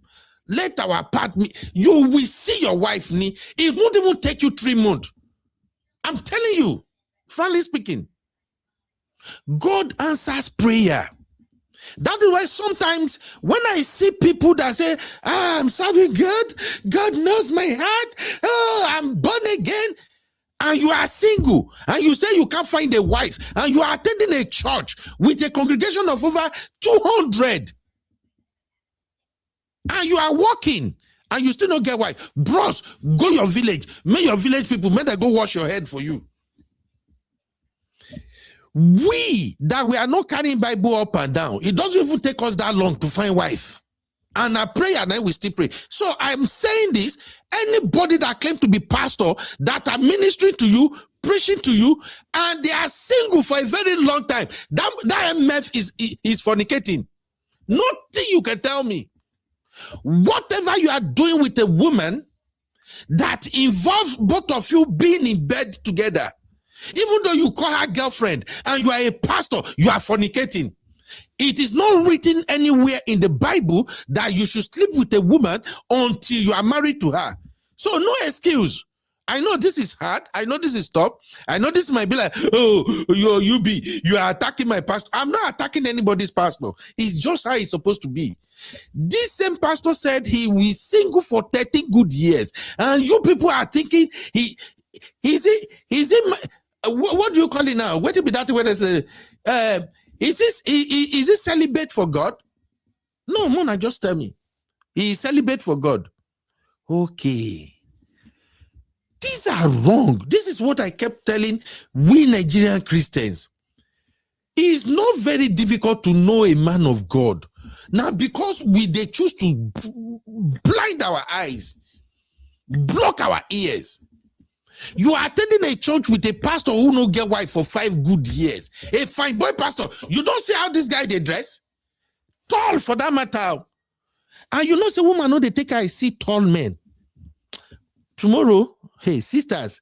Let our part me. You will see your wife. It won't even take you 3 months. I'm telling you, frankly speaking, God answers prayer. That is why sometimes when I see people that say, I'm serving God, God knows my heart, I'm born again, and you are single, and you say you can't find a wife, and you are attending a church with a congregation of over 200, and you are working, and you still don't get wife. Bros, go your village. May your village people, may they go wash your head for you. We are not carrying Bible up and down, it doesn't even take us that long to find wife. And I pray and then we still pray. So I'm saying this, anybody that claims to be pastor, that are ministering to you, preaching to you, and they are single for a very long time, that MF is fornicating. Nothing you can tell me. Whatever you are doing with a woman that involves both of you being in bed together, even though you call her girlfriend and you are a pastor, you are fornicating. It is not written anywhere in the Bible that you should sleep with a woman until you are married to her. So no excuse. I know this is hard. I know this is tough. I know this might be like, oh, you are attacking my pastor. I'm not attacking anybody's pastor. It's just how it's supposed to be. This same pastor said he was single for 13 good years. And you people are thinking, what do you call it now? What be that when they say, is this celibate for God? No, Mona, just tell me. He is celibate for God. Okay. These are wrong. This is what I kept telling we Nigerian Christians. It is not very difficult to know a man of God. Now, because they choose to blind our eyes, block our ears. You are attending a church with a pastor who no get wife for 5 good years. A fine boy pastor. You don't see how this guy they dress? Tall for that matter. And you know, say woman, no, they take I see tall men. Tomorrow, hey, sisters,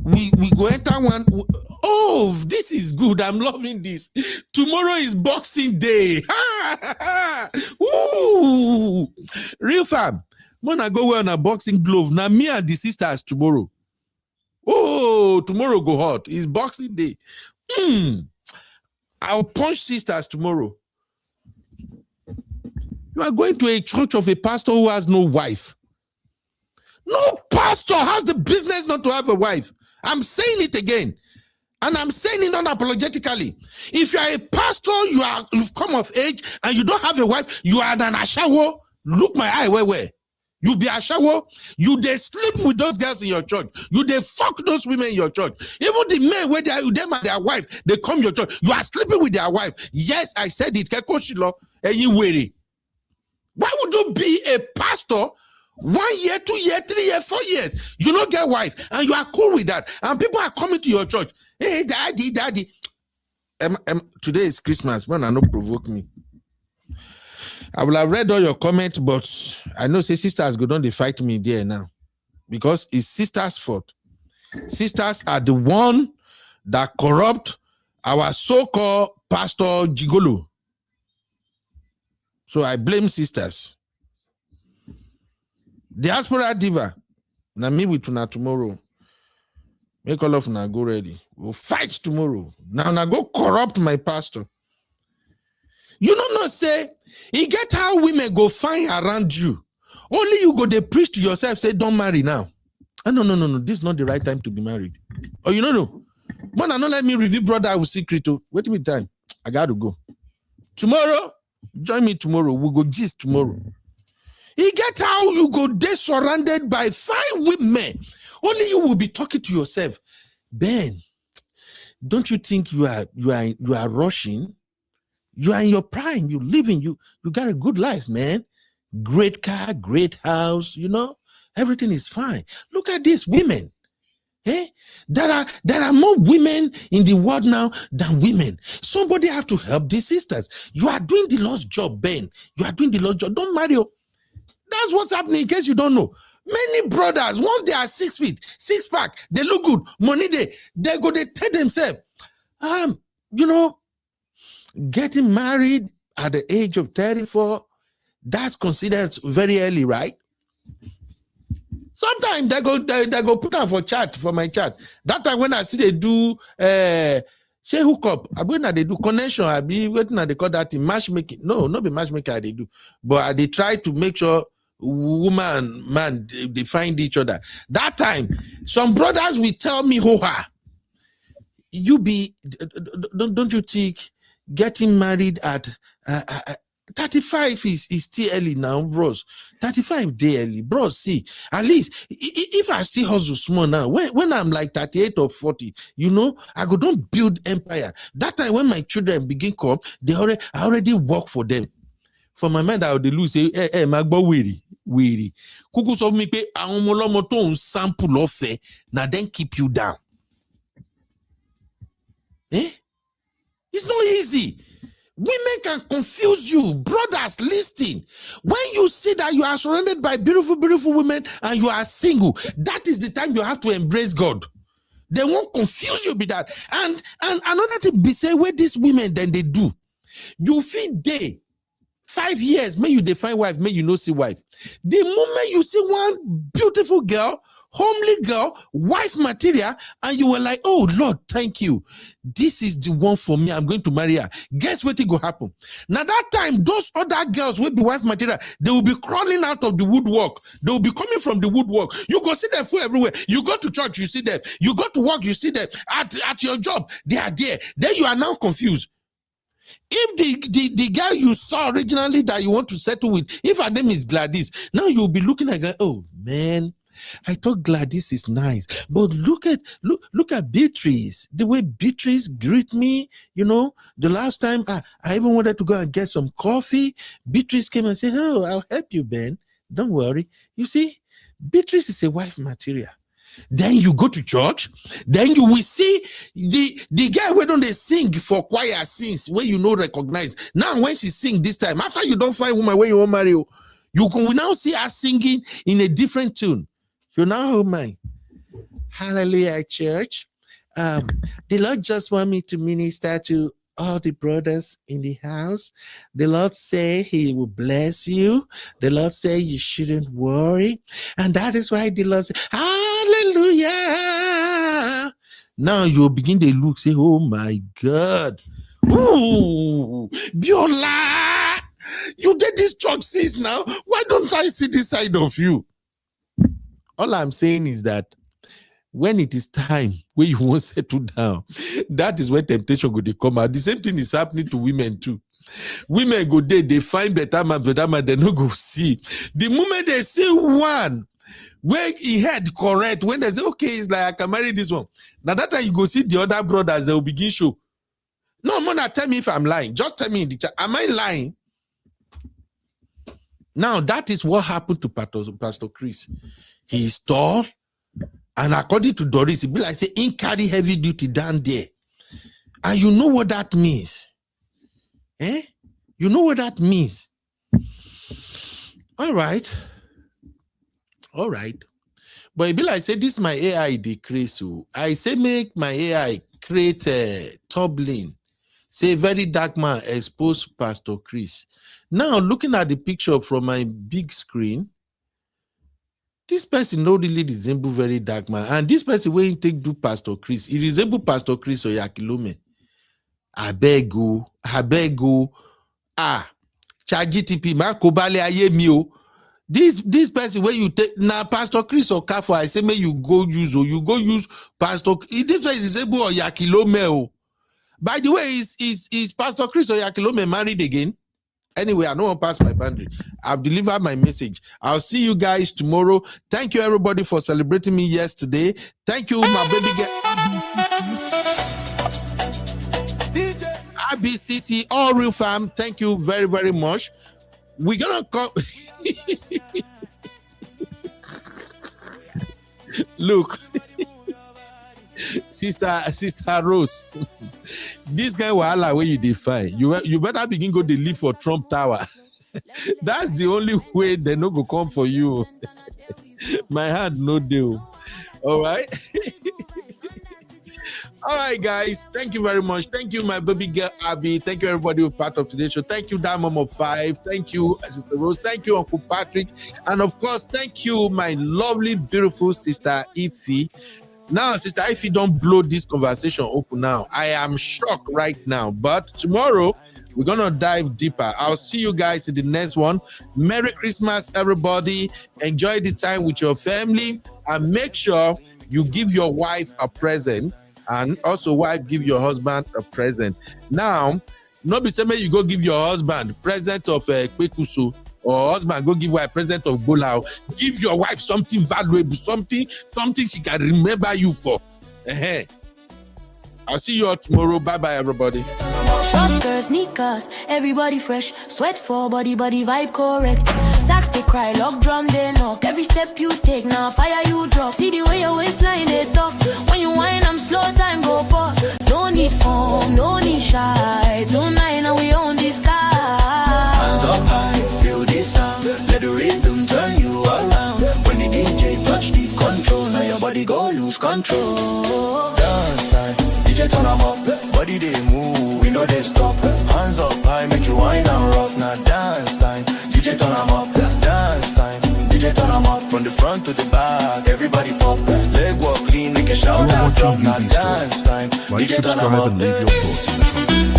we go enter one. Oh, this is good. I'm loving this. Tomorrow is Boxing Day. Ooh, real fam. When I go wear on a boxing glove, now me and the sisters tomorrow. Oh, tomorrow go hot. It's Boxing Day. I'll punch sisters tomorrow. You are going to a church of a pastor who has no wife. No pastor has the business not to have a wife. I'm saying it again. And I'm saying it unapologetically. If you are a pastor, you've come of age and you don't have a wife, you are an ashawo. Look my eye, where? You be ashawo. You they sleep with those girls in your church. You they fuck those women in your church. Even the men where them and their wife, they come your church. You are sleeping with their wife. Yes, I said it. Kekoshilo, and you worry. Why would you be a pastor 1 year, 2 years, 3 years, 4 years? You don't get wife, and you are cool with that. And people are coming to your church. Hey, daddy. Today is Christmas. Man, not provoke me. I will have read all your comments, but I know say sisters go down, they fight me there now. Because it's sisters' fault. Sisters are the one that corrupt our so-called Pastor Gigolo. So I blame sisters. Diaspora diva. Now me with una tomorrow. Make all of una go ready. We'll fight tomorrow. Now go corrupt my pastor. You don't know, say, you get how women go find around you. Only you go, they preach to yourself, say, don't marry now. Oh, no. This is not the right time to be married. Oh, you don't know. Man, don't let me reveal brother with secret. Wait a minute time. I got to go. Tomorrow, join me tomorrow. We'll go gist tomorrow. You get how you go there surrounded by 5 women. Only you will be talking to yourself. Ben, don't you think you are rushing? You are in your prime. You living. You got a good life, man. Great car, great house. You know, everything is fine. Look at these women. Eh? There are more women in the world now than women. Somebody have to help these sisters. You are doing the Lord's job, Ben. You are doing the Lord's job. Don't marry. That's what's happening, in case you don't know. Many brothers, once they are 6 feet, 6 pack, they look good, money they go, they tell themselves, getting married at the age of 34, that's considered very early, right? Sometimes they go put on for my chat. That time when I see they do say hook up, I when they do connection, I be waiting they call that in matchmaking. No, not be matchmaker they do, but they try to make sure woman man they find each other. That time, some brothers will tell me, you be don't you think getting married at 35 is still early now, bros? 35 day early, bros. See, at least if I still hustle small now, when I'm like 38 or 40, I go don't build empire. That time when my children begin come, I already work for them. For my mind, I would lose say, magbo weary. Kukus of me pay a sample of now then keep you down. It's not easy. Women can confuse you. Brothers, listen. When you see that you are surrounded by beautiful, beautiful women and you are single, that is the time you have to embrace God. They won't confuse you with that. And another thing be say where these women then they do. You feel day 5 years, may you define wife, may you not see wife. The moment you see one beautiful girl, homely girl, wife material, and you were like, oh Lord, thank you. This is the one for me. I'm going to marry her. Guess what will happen? Now that time, those other girls will be wife material. They will be crawling out of the woodwork. They will be coming from the woodwork. You go see them everywhere. You go to church, you see them. You go to work, you see them. At your job, they are there. Then you are now confused. If the girl you saw originally that you want to settle with, if her name is Gladys, now you'll be looking at, oh man, I thought Gladys is nice, but look at Beatrice. The way Beatrice greet me, the last time I even wanted to go and get some coffee, Beatrice came and said, oh, I'll help you, Ben. Don't worry. You see, Beatrice is a wife material. Then you go to church, then you will see the guy where don't they sing for choir sings where recognize. Now when she sing this time, after you don't find woman where you want marry, you can now see her singing in a different tune. You now mind. Hallelujah, church. The Lord just want me to minister to all the brothers in the house. The Lord say he will bless you. The Lord say you shouldn't worry. And that is why the Lord say, hallelujah. Now you begin to look, say, oh my God, Ooh, Biola, you did this church since now. Why don't I see this side of you? All I'm saying is that when it is time where you won't settle down, that is when temptation go to come out. The same thing is happening to women too. Women go there, they find better man, they no go see. The moment they see one where he had correct, when they say, okay, it's like I can marry this one. Now that time you go see the other brothers, they will begin show. No, Mona, tell me if I'm lying. Just tell me in the chat. Am I lying? Now, that is what happened to Pastor Chris. He is tall, and according to Doris, he be like, say, he carry heavy duty down there. And you know what that means? Eh? You know what that means? All right. All right. But it be like, say, this my AI decrease. So I say, make my AI create a top lane. Say, VeryDarkMan expose Pastor Chris. Now, looking at the picture from my big screen, this person no really resemble VeryDarkMan. And this person, when he take do Pastor Chris, he resemble Pastor Chris Oyakilome. I beg you. ChatGTP, ma kobale ayemio. This person, when you take now Pastor Chris Okafor, I say, may you go use or you go use Pastor. This person resemble Oyakilome. By the way, is Pastor Chris Oyakilome married again? Anyway, I don't want to pass my boundary. I've delivered my message. I'll see you guys tomorrow. Thank you, everybody, for celebrating me yesterday. Thank you, my baby girl. IBCC, all real fam. Thank you very, very much. We're going to come. Look. Sister Rose, this guy wahala where you define. You better begin go to live for Trump Tower. That's the only way they no go come for you. My hand no deal. All right. All right, guys. Thank you very much. Thank you, my baby girl Abby. Thank you, everybody who was part of today's show. Thank you, Dad Mom of 5. Thank you, Sister Rose. Thank you, Uncle Patrick. And of course, thank you, my lovely, beautiful sister Ify. Now, Sister Ify, don't blow this conversation open now. I am shocked right now. But tomorrow, we're going to dive deeper. I'll see you guys in the next one. Merry Christmas, everybody. Enjoy the time with your family. And make sure you give your wife a present. And also, wife, give your husband a present. Now, not be saying you go give your husband present of Kwekuso. Or husband, go give her a present of Bolao. Give your wife something valuable, something she can remember you for. I'll see you all tomorrow. Bye-bye, everybody. Short skirts, sneakers, everybody fresh. Sweat for body vibe correct. Sax they cry, lock drum they knock. Every step you take, now fire you drop. See the way your waistline they talk. When you whine, I'm slow time go pause. No need form, no need shy. Tonight now we own this car. Hands up high, feel this sound. Let the rhythm turn you around. When the DJ touch the control, now your body go lose control. Dance time, DJ turn 'em up. Body they move, we know they stop. Hands up high, make you whine and rough. Now dance time, DJ turn 'em up. Dance time, DJ turn 'em up. From the front to the back, everybody pop. Leg walk clean, make a shout out drop. Now dance time, Like, DJ turn 'em subscribe, up. and leave your thoughts in the comments.